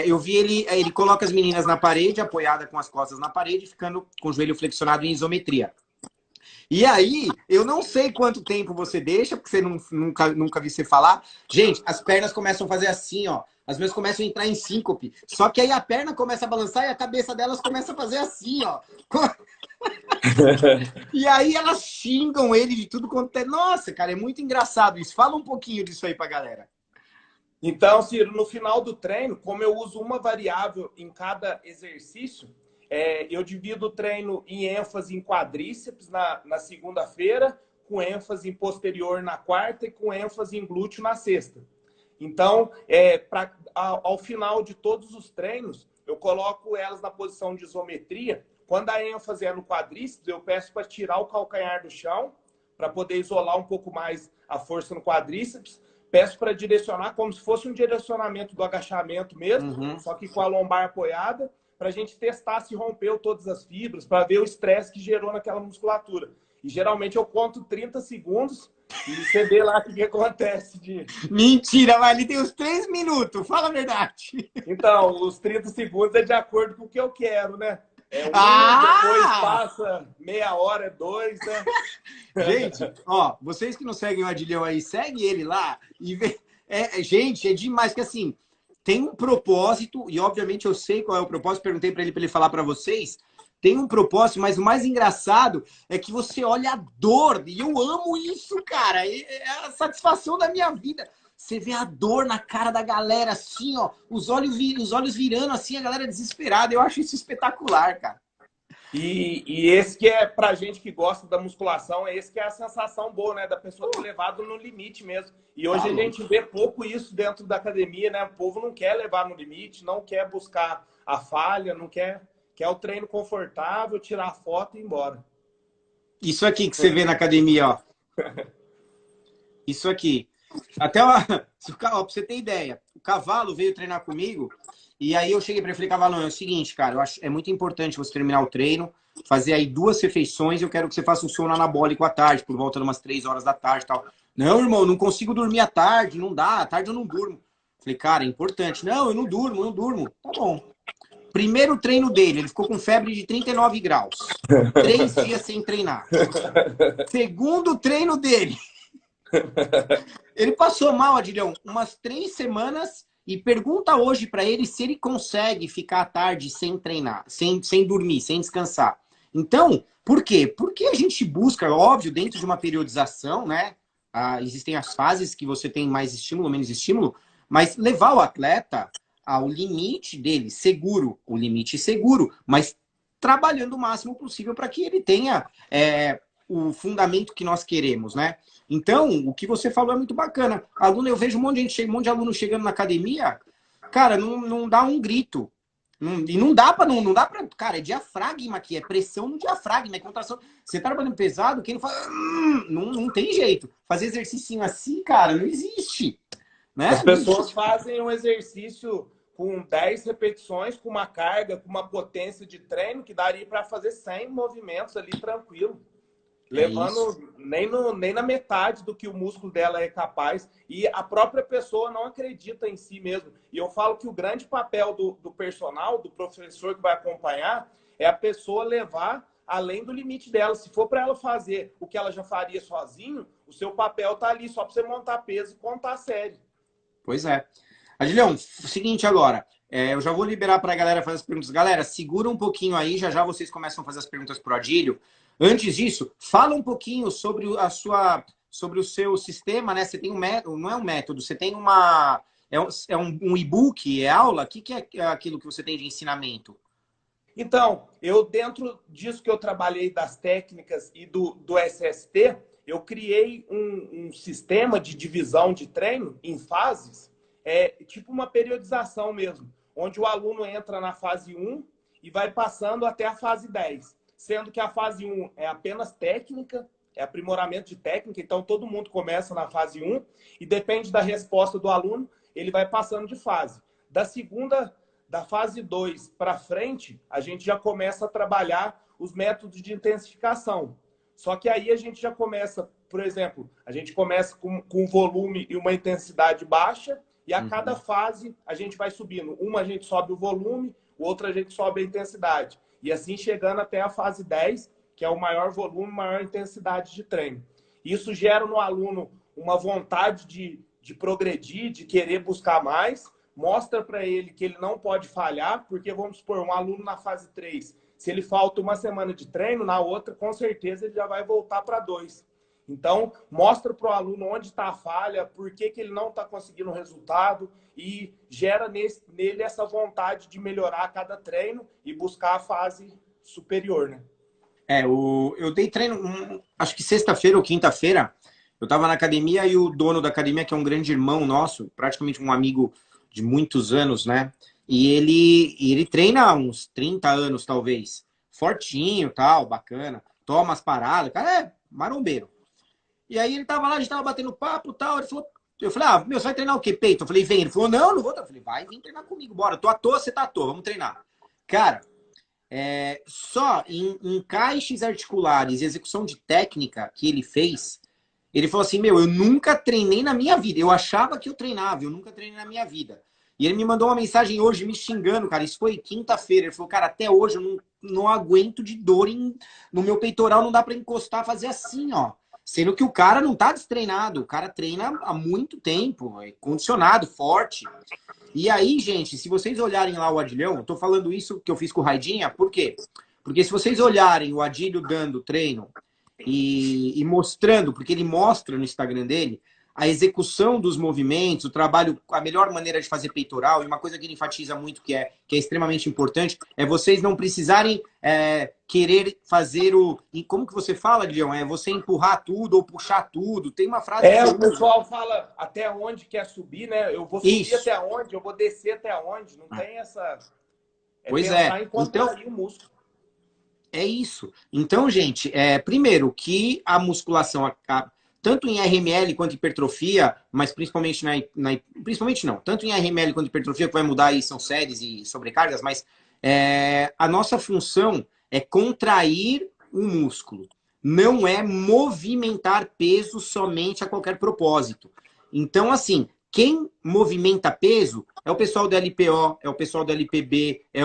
Eu vi ele coloca as meninas na parede, apoiada com as costas na parede, ficando com o joelho flexionado em isometria. E aí, eu não sei quanto tempo você deixa, porque você nunca vi você falar. Gente, as pernas começam a fazer assim, ó. As minhas começam a entrar em síncope. Só que aí a perna começa a balançar e a cabeça delas começa a fazer assim, ó. E aí elas xingam ele de tudo quanto é. Nossa, cara, é muito engraçado isso. Fala um pouquinho disso aí pra galera. Então, Ciro, no final do treino, como eu uso uma variável em cada exercício, eu divido o treino em ênfase em quadríceps na segunda-feira, com ênfase em posterior na quarta e com ênfase em glúteo na sexta. Então, ao final de todos os treinos, eu coloco elas na posição de isometria. Quando a ênfase é no quadríceps, eu peço para tirar o calcanhar do chão, para poder isolar um pouco mais a força no quadríceps. Peço para direcionar como se fosse um direcionamento do agachamento mesmo, só que com a lombar apoiada, para a gente testar se rompeu todas as fibras, para ver o estresse que gerou naquela musculatura. E geralmente eu conto 30 segundos e você vê lá o que acontece. Mentira, mas ali tem uns 3 minutos, fala a verdade. Então, os 30 segundos é de acordo com o que eu quero, né? Depois passa meia hora, 2, né? Gente, ó, vocês que não seguem o Adilhão aí, segue ele lá e vê. Gente, é demais que assim, tem um propósito, e obviamente eu sei qual é o propósito, perguntei para ele falar para vocês. Tem um propósito, mas o mais engraçado é que você olha a dor, e eu amo isso, cara. É a satisfação da minha vida. Você vê a dor na cara da galera, assim, ó, os olhos virando assim, a galera desesperada. Eu acho isso espetacular, cara. E esse que é pra gente que gosta da musculação, esse que é a sensação boa, né? Da pessoa ter levado no limite mesmo. E hoje a gente vê pouco isso dentro da academia, né? O povo não quer levar no limite, não quer buscar a falha, não quer o treino confortável, tirar a foto e ir embora. Isso aqui que você vê na academia, ó. Isso aqui. Até, ó, pra você ter ideia, o Cavalo veio treinar comigo e aí eu cheguei para ele e falei, Cavalo, é o seguinte, cara, eu acho é muito importante você terminar o treino, fazer aí 2 refeições, eu quero que você faça um sono anabólico à tarde, por volta de umas 3 horas da tarde e tal. Não, irmão, não consigo dormir à tarde, não dá, à tarde eu não durmo. Falei, cara, é importante. Não, eu não durmo. Tá bom. Primeiro treino dele, ele ficou com febre de 39 graus. 3 dias sem treinar. Segundo treino dele. Ele passou mal, Adilhão, umas 3 semanas e pergunta hoje para ele se ele consegue ficar à tarde sem treinar, sem dormir, sem descansar. Então, por quê? Porque a gente busca, óbvio, dentro de uma periodização, né? Existem as fases que você tem mais estímulo, menos estímulo, mas levar o atleta ao limite dele, seguro, o limite seguro, mas trabalhando o máximo possível para que ele tenha o fundamento que nós queremos, né? Então, o que você falou é muito bacana. Aluno, eu vejo um monte de aluno chegando na academia, cara, não dá um grito. E não dá para cara, é diafragma aqui, é pressão no diafragma, é contração. Você tá trabalhando pesado, quem não fala, não tem jeito. Fazer exercício assim, cara, não existe. Né? As pessoas fazem um exercício com 10 repetições, com uma carga, com uma potência de treino que daria para fazer 100 movimentos ali tranquilo. É isso. levando nem na metade do que o músculo dela é capaz, e a própria pessoa não acredita em si mesmo. E eu falo que o grande papel do personal, do professor que vai acompanhar, é a pessoa levar além do limite dela. Se for para ela fazer o que ela já faria sozinho, o seu papel tá ali só para você montar peso e contar a série. Pois é. Adilhão, seguinte agora. Eu já vou liberar para a galera fazer as perguntas. Galera, segura um pouquinho aí, já já vocês começam a fazer as perguntas para o Adílio. Antes disso, fala um pouquinho sobre sobre o seu sistema, né? Você tem um método, não é um método, você tem uma. Um e-book, é aula? O que é aquilo que você tem de ensinamento? Então, eu dentro disso que eu trabalhei das técnicas e do SST, eu criei um sistema de divisão de treino em fases, tipo uma periodização mesmo, onde o aluno entra na fase 1 e vai passando até a fase 10, sendo que a fase 1 é apenas técnica, é aprimoramento de técnica, então todo mundo começa na fase 1 e depende da resposta do aluno, ele vai passando de fase. Da fase 2 para frente, a gente já começa a trabalhar os métodos de intensificação. Só que aí a gente já começa, por exemplo, a gente começa com volume e uma intensidade baixa, e a cada fase a gente vai subindo. Uma a gente sobe o volume, outra a gente sobe a intensidade. E assim chegando até a fase 10, que é o maior volume, maior intensidade de treino. Isso gera no aluno uma vontade de progredir, de querer buscar mais, mostra para ele que ele não pode falhar, porque vamos supor, um aluno na fase 3, se ele falta uma semana de treino, na outra, com certeza, ele já vai voltar para 2. Então, mostra para o aluno onde está a falha, por que ele não está conseguindo o resultado e gera nele essa vontade de melhorar a cada treino e buscar a fase superior, né? Eu dei treino, acho que sexta-feira ou quinta-feira, eu estava na academia e o dono da academia, que é um grande irmão nosso, praticamente um amigo de muitos anos, né? E ele treina há uns 30 anos, talvez. Fortinho, tal, bacana. Toma as paradas, cara é marombeiro. E aí ele tava lá, a gente tava batendo papo e tal. Ele falou, eu falei, meu, você vai treinar o quê? Peito? Eu falei, vem. Ele falou, não vou. Eu falei, vai, vem treinar comigo, bora. Eu tô à toa, você tá à toa, vamos treinar. Cara, só em encaixes articulares e execução de técnica que ele fez, ele falou assim, eu nunca treinei na minha vida. Eu achava que eu treinava, eu nunca treinei na minha vida. E ele me mandou uma mensagem hoje me xingando, cara. Isso foi quinta-feira. Ele falou, cara, até hoje eu não aguento de dor no meu peitoral, não dá para encostar, fazer assim, ó. Sendo que o cara não tá destreinado, o cara treina há muito tempo, é condicionado, forte. E aí, gente, se vocês olharem lá o Adilhão, eu tô falando isso que eu fiz com o Raidinha, por quê? Porque se vocês olharem o Adílio dando treino e mostrando, porque ele mostra no Instagram dele, a execução dos movimentos, o trabalho, a melhor maneira de fazer peitoral, e uma coisa que ele enfatiza muito, que é extremamente importante, é vocês não precisarem querer fazer o... E como que você fala, Guilherme? É você empurrar tudo ou puxar tudo. Tem uma frase que você O usa. pessoal fala até onde quer subir, né? Eu vou subir Isso. até onde, eu vou descer até onde. Não tem essa... Pois pensar é. em Então, contrair o músculo. é isso. Então, gente, primeiro que a musculação, tanto em RML quanto em hipertrofia, mas principalmente principalmente não, tanto em RML quanto em hipertrofia, que vai mudar aí são séries e sobrecargas, mas a nossa função é contrair o músculo, não é movimentar peso somente a qualquer propósito. Então, assim, quem movimenta peso é o pessoal do LPO, é o pessoal do LPB, é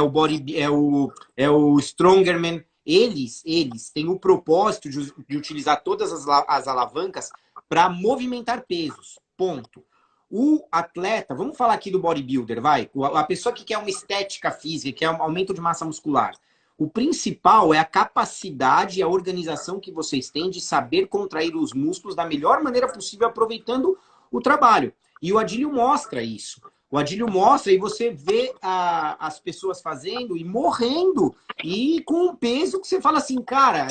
o Strongerman. Eles têm o propósito de utilizar todas as alavancas para movimentar pesos. Ponto. O atleta, vamos falar aqui do bodybuilder, vai? A pessoa que quer uma estética física, que quer um aumento de massa muscular. O principal é a capacidade e a organização que vocês têm de saber contrair os músculos da melhor maneira possível, aproveitando o trabalho. E o Adílio mostra isso. O Adílio mostra e você vê as pessoas fazendo e morrendo. E com um peso que você fala assim, cara,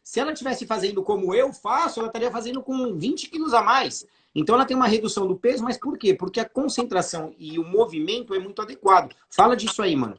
se ela estivesse fazendo como eu faço, ela estaria fazendo com 20 quilos a mais. Então ela tem uma redução do peso, mas por quê? Porque a concentração e o movimento é muito adequado. Fala disso aí, mano.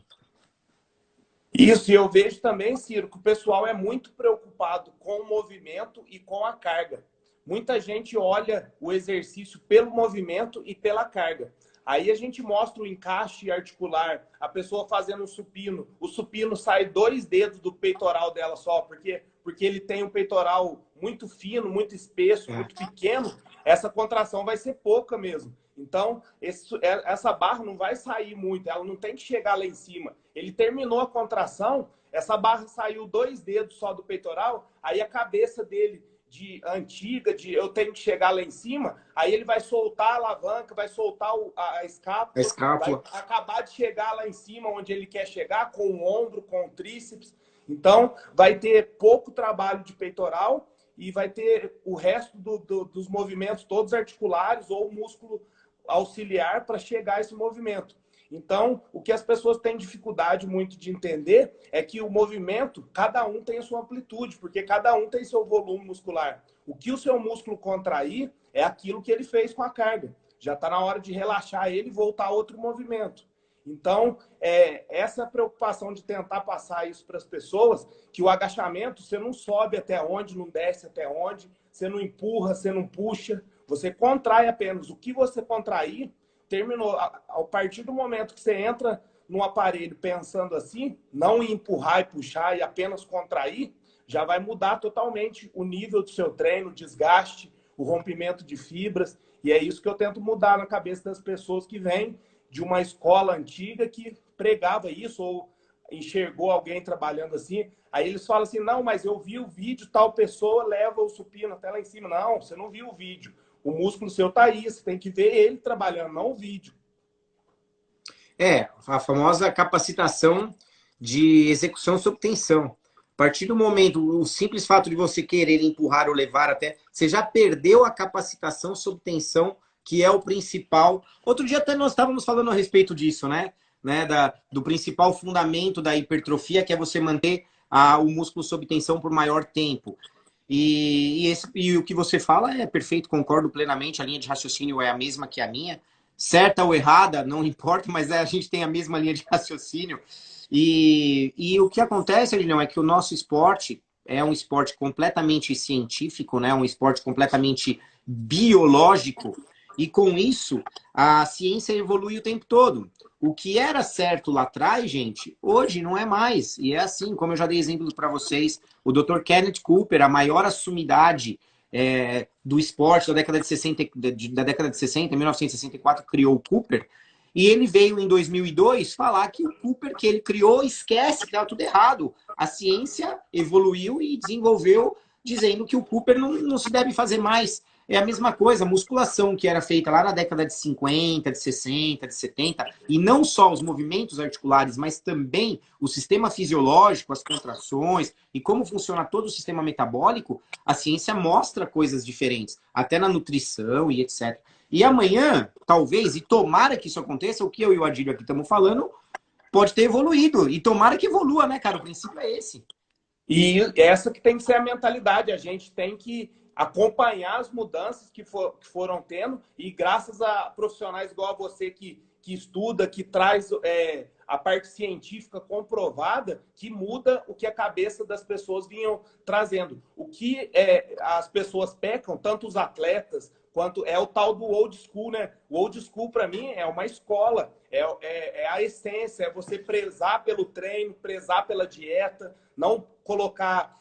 Isso, e eu vejo também, Ciro, que o pessoal é muito preocupado com o movimento e com a carga. Muita gente olha o exercício pelo movimento e pela carga. Aí a gente mostra o encaixe articular, a pessoa fazendo um supino. O supino sai 2 dedos do peitoral dela só, porque ele tem um peitoral muito fino, muito espesso, muito pequeno. Essa contração vai ser pouca mesmo. Então, essa barra não vai sair muito, ela não tem que chegar lá em cima. Ele terminou a contração, essa barra saiu 2 dedos só do peitoral, aí a cabeça dele de eu tenho que chegar lá em cima, aí ele vai soltar a alavanca, vai soltar a escápula, vai acabar de chegar lá em cima onde ele quer chegar, com o ombro, com o tríceps. Então, vai ter pouco trabalho de peitoral e vai ter o resto dos movimentos todos articulares ou músculo auxiliar para chegar a esse movimento. Então, o que as pessoas têm dificuldade muito de entender é que o movimento, cada um tem a sua amplitude, porque cada um tem seu volume muscular. O que o seu músculo contrair é aquilo que ele fez com a carga. Já está na hora de relaxar ele e voltar a outro movimento. Então, essa preocupação de tentar passar isso para as pessoas, que o agachamento, você não sobe até onde, não desce até onde, você não empurra, você não puxa, você contrai apenas. O que você contrair, terminou. A partir do momento que você entra no aparelho pensando assim, não em empurrar e puxar e apenas contrair, já vai mudar totalmente o nível do seu treino, o desgaste, o rompimento de fibras. E é isso que eu tento mudar na cabeça das pessoas que vêm de uma escola antiga que pregava isso ou enxergou alguém trabalhando assim. Aí eles falam assim, não, mas eu vi o vídeo, tal pessoa leva o supino até lá em cima. Não, você não viu o vídeo. O músculo seu tá aí, você tem que ver ele trabalhando, não o vídeo. A famosa capacitação de execução sob tensão. A partir do momento, o simples fato de você querer empurrar ou levar até, você já perdeu a capacitação sob tensão, que é o principal. Outro dia até nós estávamos falando a respeito disso, né? Do principal fundamento da hipertrofia, que é você manter o músculo sob tensão por maior tempo. E o que você fala é perfeito, concordo plenamente, a linha de raciocínio é a mesma que a minha. Certa ou errada, não importa, mas a gente tem a mesma linha de raciocínio. E o que acontece, Adilhão, é que o nosso esporte é um esporte completamente científico, né? Um esporte completamente biológico, e com isso a ciência evolui o tempo todo. O que era certo lá atrás, gente, hoje não é mais. E é assim, como eu já dei exemplos para vocês, o Dr. Kenneth Cooper, a maior assumidade do esporte da década de 60, da década de 60, em 1964, criou o Cooper, e ele veio em 2002 falar que o Cooper que ele criou, esquece que estava tudo errado. A ciência evoluiu e desenvolveu dizendo que o Cooper não se deve fazer mais. É a mesma coisa, a musculação que era feita lá na década de 50, de 60, de 70, e não só os movimentos articulares, mas também o sistema fisiológico, as contrações e como funciona todo o sistema metabólico, a ciência mostra coisas diferentes, até na nutrição e etc. E amanhã, talvez, e tomara que isso aconteça, o que eu e o Adílio aqui estamos falando, pode ter evoluído. E tomara que evolua, né, cara? O princípio é esse. E essa que tem que ser a mentalidade. A gente tem que acompanhar as mudanças que foram tendo e graças a profissionais igual a você que estuda, que traz a parte científica comprovada, que muda o que a cabeça das pessoas vinham trazendo. O que as pessoas pecam, tanto os atletas, quanto é o tal do old school, né? O old school, para mim, é uma escola, é a essência, é você prezar pelo treino, prezar pela dieta, não colocar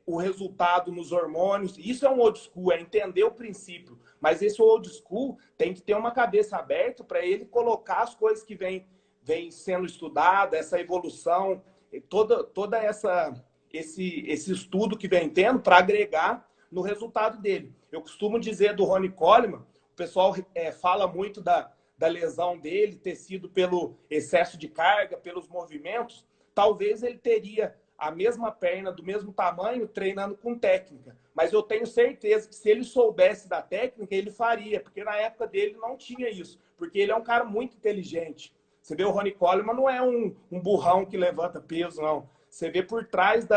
o resultado nos hormônios. Isso é um old school, é entender o princípio. Mas esse old school tem que ter uma cabeça aberta para ele colocar as coisas que vem sendo estudada, essa evolução, toda esse estudo que vem tendo para agregar no resultado dele. Eu costumo dizer do Ronnie Coleman, o pessoal fala muito da lesão dele ter sido pelo excesso de carga, pelos movimentos. Talvez ele teria a mesma perna do mesmo tamanho treinando com técnica. Mas eu tenho certeza que se ele soubesse da técnica, ele faria, porque na época dele não tinha isso, porque ele é um cara muito inteligente. Você vê o Ronnie Coleman não é um burrão que levanta peso, não. Você vê por trás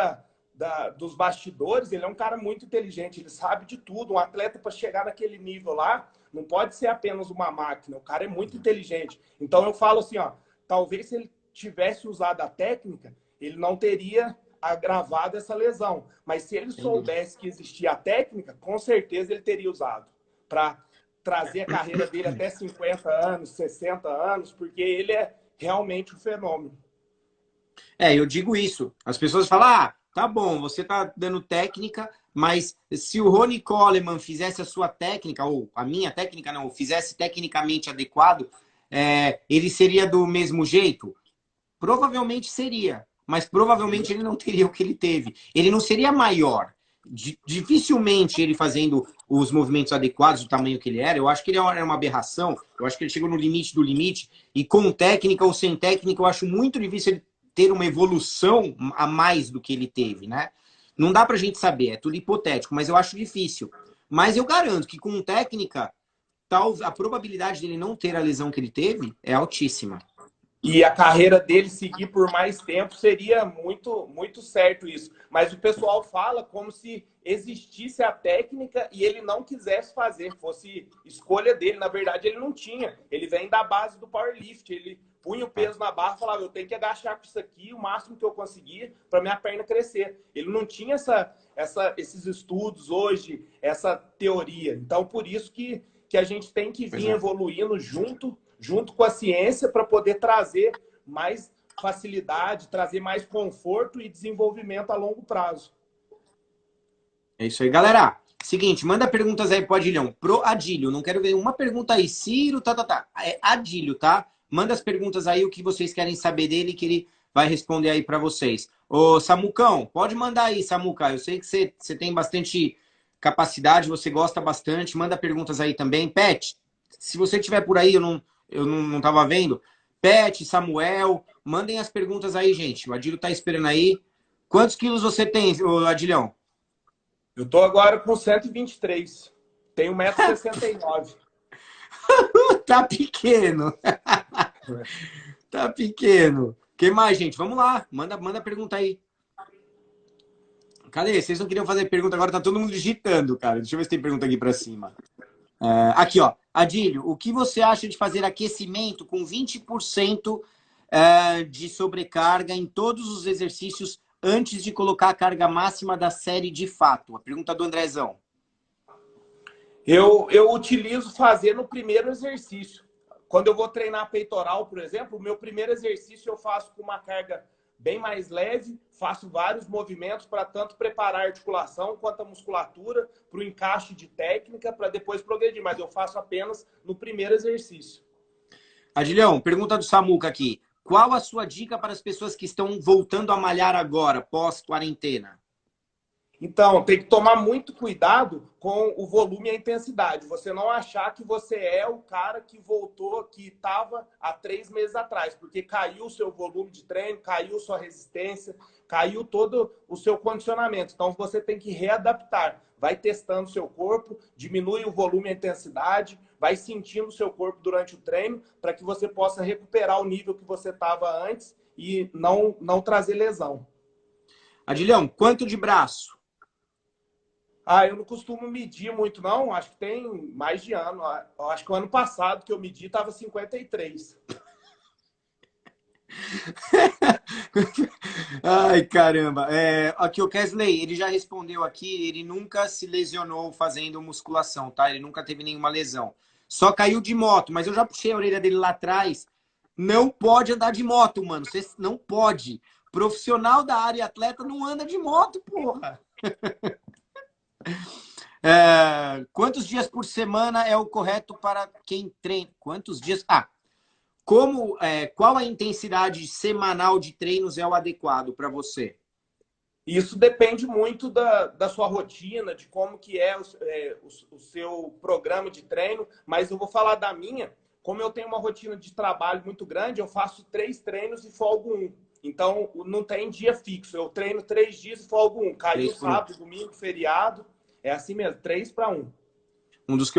dos bastidores, ele é um cara muito inteligente, ele sabe de tudo. Um atleta para chegar naquele nível lá, não pode ser apenas uma máquina, o cara é muito inteligente. Então eu falo assim, ó, talvez se ele tivesse usado a técnica, ele não teria agravado essa lesão. Mas se ele soubesse que existia a técnica, com certeza ele teria usado para trazer a carreira dele até 50 anos, 60 anos, porque ele é realmente um fenômeno. Eu digo isso. As pessoas falam, ah, tá bom, você tá dando técnica, mas se o Ronnie Coleman fizesse a sua técnica, ou a minha técnica não, fizesse tecnicamente adequado, ele seria do mesmo jeito? Provavelmente seria, mas provavelmente ele não teria o que ele teve. Ele não seria maior. Dificilmente ele fazendo os movimentos adequados do tamanho que ele era, eu acho que ele era uma aberração, eu acho que ele chegou no limite do limite, e com técnica ou sem técnica, eu acho muito difícil ele ter uma evolução a mais do que ele teve, né? Não dá pra gente saber, é tudo hipotético, mas eu acho difícil. Mas eu garanto que com técnica, a probabilidade dele não ter a lesão que ele teve é altíssima. E a carreira dele seguir por mais tempo seria muito, muito certo isso. Mas o pessoal fala como se existisse a técnica e ele não quisesse fazer, fosse escolha dele. Na verdade, ele não tinha. Ele vem da base do powerlift. Ele punha o peso na barra e falava, eu tenho que agachar com isso aqui o máximo que eu conseguir para minha perna crescer. Ele não tinha esses estudos hoje, essa teoria. Então, por isso que a gente tem que vir evoluindo junto com a ciência para poder trazer mais facilidade, trazer mais conforto e desenvolvimento a longo prazo. É isso aí, galera. Seguinte, manda perguntas aí pro Adilhão. Pro Adílio, não quero ver uma pergunta aí. Ciro, tá. É Adílio, tá? Manda as perguntas aí, o que vocês querem saber dele, que ele vai responder aí para vocês. Ô, Samucão, pode mandar aí, Samuca. Eu sei que você tem bastante capacidade, você gosta bastante. Manda perguntas aí também. Pet, se você estiver por aí, eu não tava vendo. Pet, Samuel, mandem as perguntas aí, gente. O Adílio tá esperando aí. Quantos quilos você tem, Adilhão? Eu tô agora com 123. Tenho 1,69 m. Tá pequeno. Tá pequeno. Quem mais, gente? Vamos lá. Manda pergunta aí. Cadê? Vocês não queriam fazer pergunta, agora tá todo mundo digitando, cara. Deixa eu ver se tem pergunta aqui pra cima. Aqui, ó. Adílio, o que você acha de fazer aquecimento com 20% de sobrecarga em todos os exercícios antes de colocar a carga máxima da série de fato? A pergunta do Andrezão. Eu utilizo fazer no primeiro exercício. Quando eu vou treinar peitoral, por exemplo, o meu primeiro exercício eu faço com uma carga bem mais leve, faço vários movimentos para tanto preparar a articulação quanto a musculatura, para o encaixe de técnica, para depois progredir. Mas eu faço apenas no primeiro exercício. Adilhão, pergunta do Samuca aqui. Qual a sua dica para as pessoas que estão voltando a malhar agora, pós-quarentena? Então, tem que tomar muito cuidado com o volume e a intensidade. Você não achar que você é o cara que voltou, que estava há 3 meses atrás, porque caiu o seu volume de treino, caiu sua resistência, caiu todo o seu condicionamento. Então, você tem que readaptar. Vai testando o seu corpo, diminui o volume e a intensidade, vai sentindo o seu corpo durante o treino, para que você possa recuperar o nível que você estava antes e não trazer lesão. Adilhão, quanto de braço? Eu não costumo medir muito, não. Acho que tem mais de ano. Acho que o ano passado que eu medi estava 53. Ai, caramba. Aqui o Kesley, ele já respondeu aqui, ele nunca se lesionou fazendo musculação, tá? Ele nunca teve nenhuma lesão. Só caiu de moto, mas eu já puxei a orelha dele lá atrás. Não pode andar de moto, mano. Você não pode. Profissional da área atleta não anda de moto, porra. Quantos dias por semana é o correto para quem treina? Quantos dias? Qual a intensidade semanal de treinos é o adequado para você? Isso depende muito da sua rotina, de como que é o seu programa de treino, mas eu vou falar da minha. Como eu tenho uma rotina de trabalho muito grande, eu faço 3 treinos e folgo 1. Então, não tem dia fixo. Eu treino 3 dias e folgo 1. Caiu sábado, domingo, feriado. É assim mesmo, 3 para 1. Um dos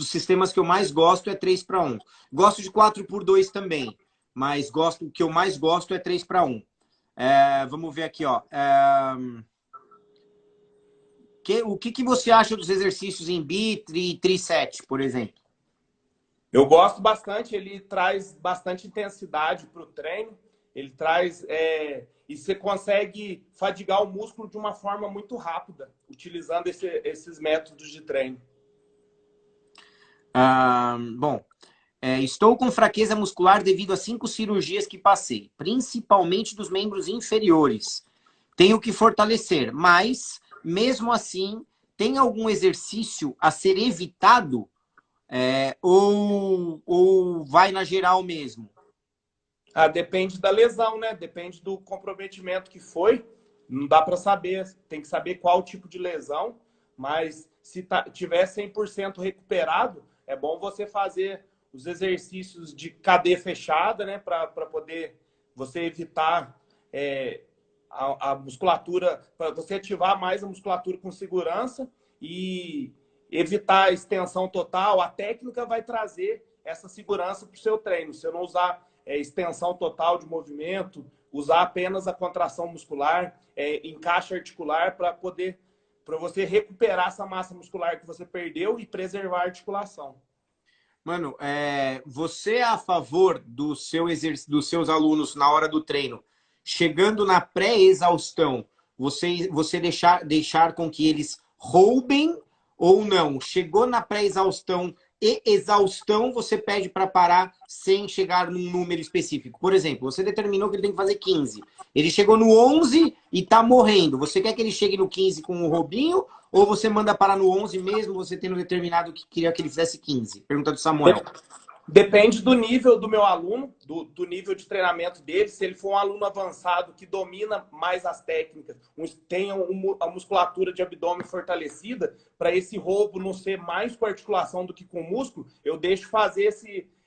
sistemas que eu mais gosto é 3 para 1. Gosto de 4 por 2 também, mas o que eu mais gosto é 3 para 1. Vamos ver aqui, ó. O que você acha dos exercícios em bi, tri-set, por exemplo? Eu gosto bastante, ele traz bastante intensidade para o treino, ele traz... e você consegue fadigar o músculo de uma forma muito rápida, utilizando esses métodos de treino. Bom, estou com fraqueza muscular devido a 5 cirurgias que passei, principalmente dos membros inferiores. Tenho que fortalecer, mas, mesmo assim, tem algum exercício a ser evitado? Ou vai na geral mesmo? Ah, depende da lesão, né? Depende do comprometimento que foi. Não dá para saber. Tem que saber qual tipo de lesão. Mas se tiver 100% recuperado, é bom você fazer os exercícios de cadeia fechada, né? Para poder você evitar a musculatura, para você ativar mais a musculatura com segurança e evitar a extensão total. A técnica vai trazer essa segurança para o seu treino. Se eu não usar extensão total de movimento, usar apenas a contração muscular, encaixe articular para você recuperar essa massa muscular que você perdeu e preservar a articulação. Mano, você é a favor dos seus alunos na hora do treino, chegando na pré-exaustão, você deixar com que eles roubem ou não? Chegou na pré-exaustão e exaustão, você pede para parar sem chegar num número específico. Por exemplo, você determinou que ele tem que fazer 15. Ele chegou no 11 e tá morrendo. Você quer que ele chegue no 15 com o roubinho ou você manda parar no 11 mesmo, você tendo determinado que queria que ele fizesse 15? Pergunta do Samuel. Depende do nível do meu aluno, do nível de treinamento dele. Se ele for um aluno avançado que domina mais as técnicas, tenha a musculatura de abdômen fortalecida, para esse roubo não ser mais com articulação do que com músculo, eu deixo fazer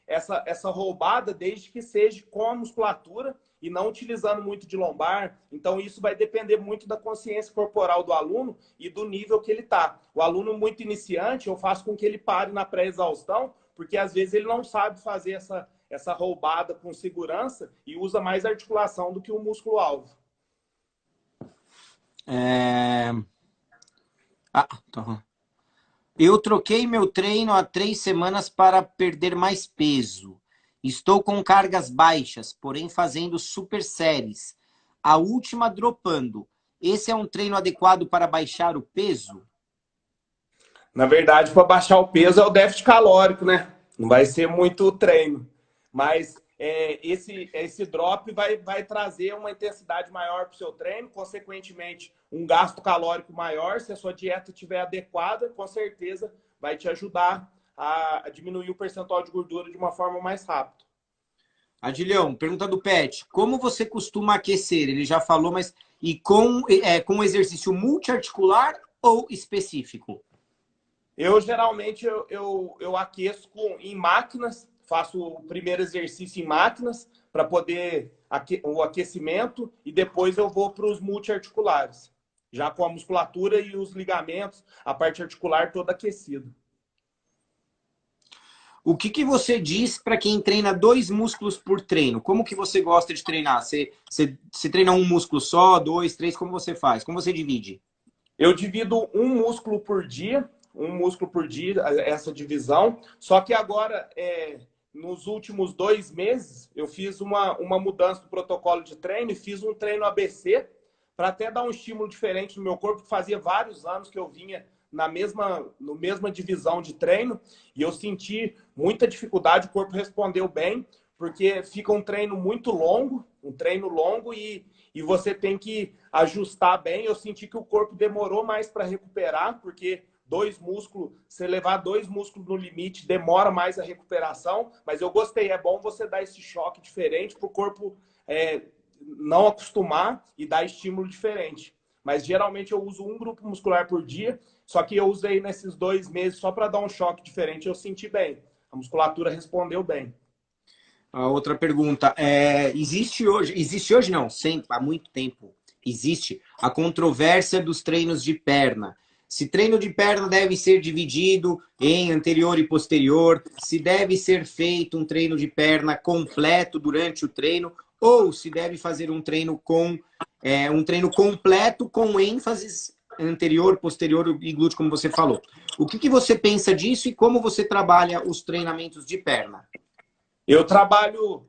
essa roubada desde que seja com a musculatura e não utilizando muito de lombar. Então, isso vai depender muito da consciência corporal do aluno e do nível que ele está. O aluno muito iniciante, eu faço com que ele pare na pré-exaustão, porque às vezes ele não sabe fazer essa roubada com segurança e usa mais articulação do que o músculo-alvo. Tá. Eu troquei meu treino há 3 semanas para perder mais peso. Estou com cargas baixas, porém fazendo super séries. A última dropando. Esse é um treino adequado para baixar o peso? Na verdade, para baixar o peso é o déficit calórico, né? Não vai ser muito treino. Mas esse drop vai trazer uma intensidade maior para o seu treino, consequentemente, um gasto calórico maior. Se a sua dieta estiver adequada, com certeza vai te ajudar a diminuir o percentual de gordura de uma forma mais rápida. Adilhão, pergunta do Pet. Como você costuma aquecer? Ele já falou, mas e com exercício multiarticular ou específico? Eu geralmente eu aqueço em máquinas, faço o primeiro exercício em máquinas para poder o aquecimento e depois eu vou para os multiarticulares, já com a musculatura e os ligamentos, a parte articular toda aquecida. O que você diz para quem treina 2 músculos por treino? Como que você gosta de treinar? Você treina um músculo só, 2, 3? Como você faz? Como você divide? Eu divido um músculo por dia, essa divisão. Só que agora, nos últimos 2 meses, eu fiz uma mudança do protocolo de treino e fiz um treino ABC para até dar um estímulo diferente no meu corpo. Fazia vários anos que eu vinha na mesma divisão de treino e eu senti muita dificuldade, o corpo respondeu bem, porque fica um treino muito longo, e você tem que ajustar bem. Eu senti que o corpo demorou mais para recuperar, porque você levar 2 músculos no limite demora mais a recuperação, mas eu gostei. É bom você dar esse choque diferente para o corpo não acostumar e dar estímulo diferente. Mas geralmente eu uso um grupo muscular por dia, só que eu usei nesses 2 meses só para dar um choque diferente. Eu senti bem, a musculatura respondeu bem. A outra pergunta existe hoje não, sempre, há muito tempo, existe a controvérsia dos treinos de perna. Se treino de perna deve ser dividido em anterior e posterior, se deve ser feito um treino de perna completo durante o treino, ou se deve fazer um treino completo com ênfases anterior, posterior e glúteo, como você falou. O que você pensa disso e como você trabalha os treinamentos de perna? Eu trabalho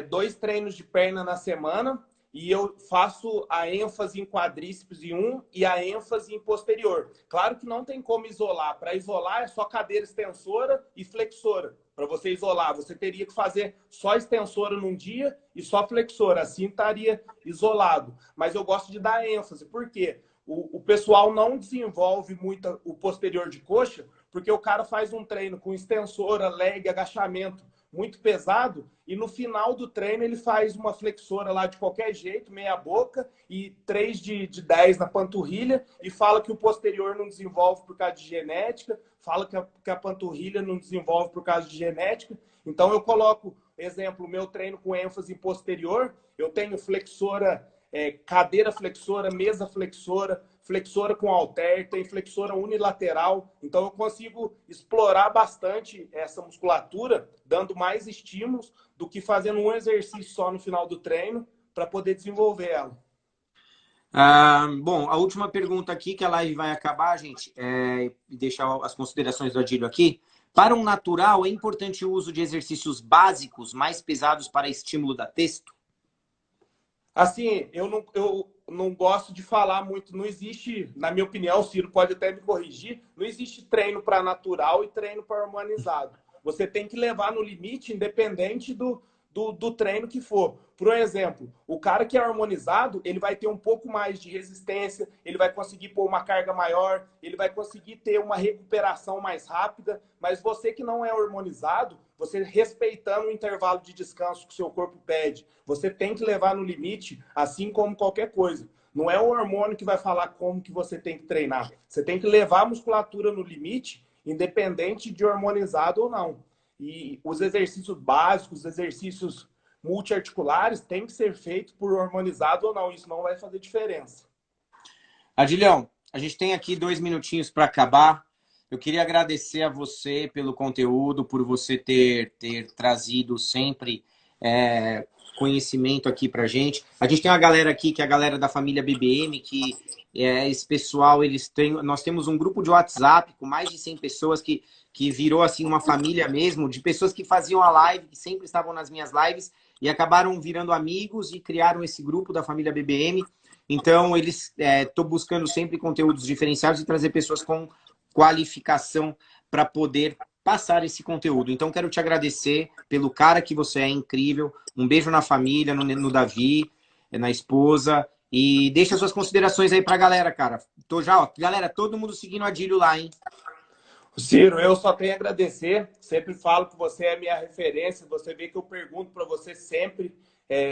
2 treinos de perna na semana e eu faço a ênfase em quadríceps em um e a ênfase em posterior. Claro que não tem como isolar. Para isolar é só cadeira extensora e flexora. Para você isolar, você teria que fazer só extensora num dia e só flexora. Assim estaria isolado. Mas eu gosto de dar ênfase. Por quê? O pessoal não desenvolve muito o posterior de coxa, porque o cara faz um treino com extensora, leg, agachamento muito pesado, e no final do treino ele faz uma flexora lá de qualquer jeito, meia boca, e 3 de 10 na panturrilha, e fala que o posterior não desenvolve por causa de genética, fala que a panturrilha não desenvolve por causa de genética. Então eu coloco, exemplo, meu treino com ênfase em posterior, eu tenho flexora, cadeira flexora, mesa flexora, flexora com halter, tem flexora unilateral. Então eu consigo explorar bastante essa musculatura, dando mais estímulos do que fazendo um exercício só no final do treino para poder desenvolver ela. Bom, a última pergunta aqui, que a live vai acabar, gente, deixar as considerações do Adílio aqui. Para um natural, é importante o uso de exercícios básicos mais pesados para estímulo da testo? Assim, eu não gosto de falar muito. Não existe, na minha opinião, o Ciro pode até me corrigir, não existe treino para natural e treino para harmonizado. Você tem que levar no limite, independente do treino que for. Por exemplo, o cara que é harmonizado, ele vai ter um pouco mais de resistência, ele vai conseguir pôr uma carga maior, ele vai conseguir ter uma recuperação mais rápida, mas você que não é harmonizado, você respeitando o intervalo de descanso que o seu corpo pede, você tem que levar no limite, assim como qualquer coisa. Não é o hormônio que vai falar como que você tem que treinar. Você tem que levar a musculatura no limite, independente de harmonizado ou não. E os exercícios básicos, os exercícios multiarticulares têm que ser feitos por harmonizado ou não. Isso não vai fazer diferença. Adilhão, a gente tem aqui 2 minutinhos para acabar. Eu queria agradecer a você pelo conteúdo, por você ter trazido sempre conhecimento aqui para gente. A gente tem uma galera aqui, que é a galera da família BBM, que esse pessoal, nós temos um grupo de WhatsApp com mais de 100 pessoas que virou assim uma família mesmo, de pessoas que faziam a live, que sempre estavam nas minhas lives e acabaram virando amigos e criaram esse grupo da família BBM. Então, estou buscando sempre conteúdos diferenciados e trazer pessoas com qualificação para poder passar esse conteúdo. Então, quero te agradecer pelo cara que você é, incrível. Um beijo na família, no Davi, na esposa. E deixa suas considerações aí para a galera, cara. Galera, todo mundo seguindo o Adílio lá, hein? Ciro, eu só tenho a agradecer. Sempre falo que você é minha referência. Você vê que eu pergunto para você sempre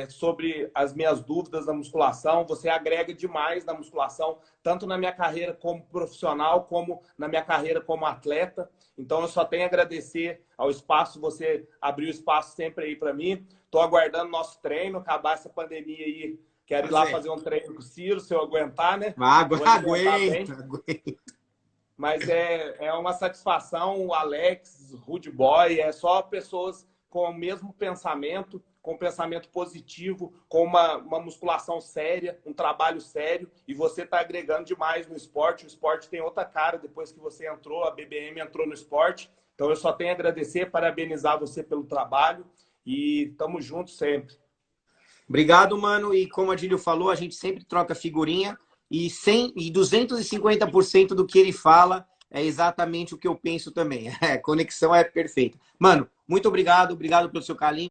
sobre as minhas dúvidas da musculação. Você agrega demais na musculação, tanto na minha carreira como profissional, como na minha carreira como atleta. Então, eu só tenho a agradecer ao espaço. Você abriu espaço sempre aí para mim. Estou aguardando nosso treino, acabar essa pandemia aí. Quero ir lá fazer um treino com o Ciro, se eu aguentar, né? Aguenta. Mas é uma satisfação, o Alex, Rude Boy, é só pessoas com o mesmo pensamento, com um pensamento positivo, com uma musculação séria, um trabalho sério, e você está agregando demais no esporte. O esporte tem outra cara depois que você entrou, a BBM entrou no esporte. Então eu só tenho a agradecer, parabenizar você pelo trabalho e estamos juntos sempre. Obrigado, mano. E como a Adílio falou, a gente sempre troca figurinha. E 250% do que ele fala é exatamente o que eu penso também. A conexão é perfeita. Mano, muito obrigado. Obrigado pelo seu carinho.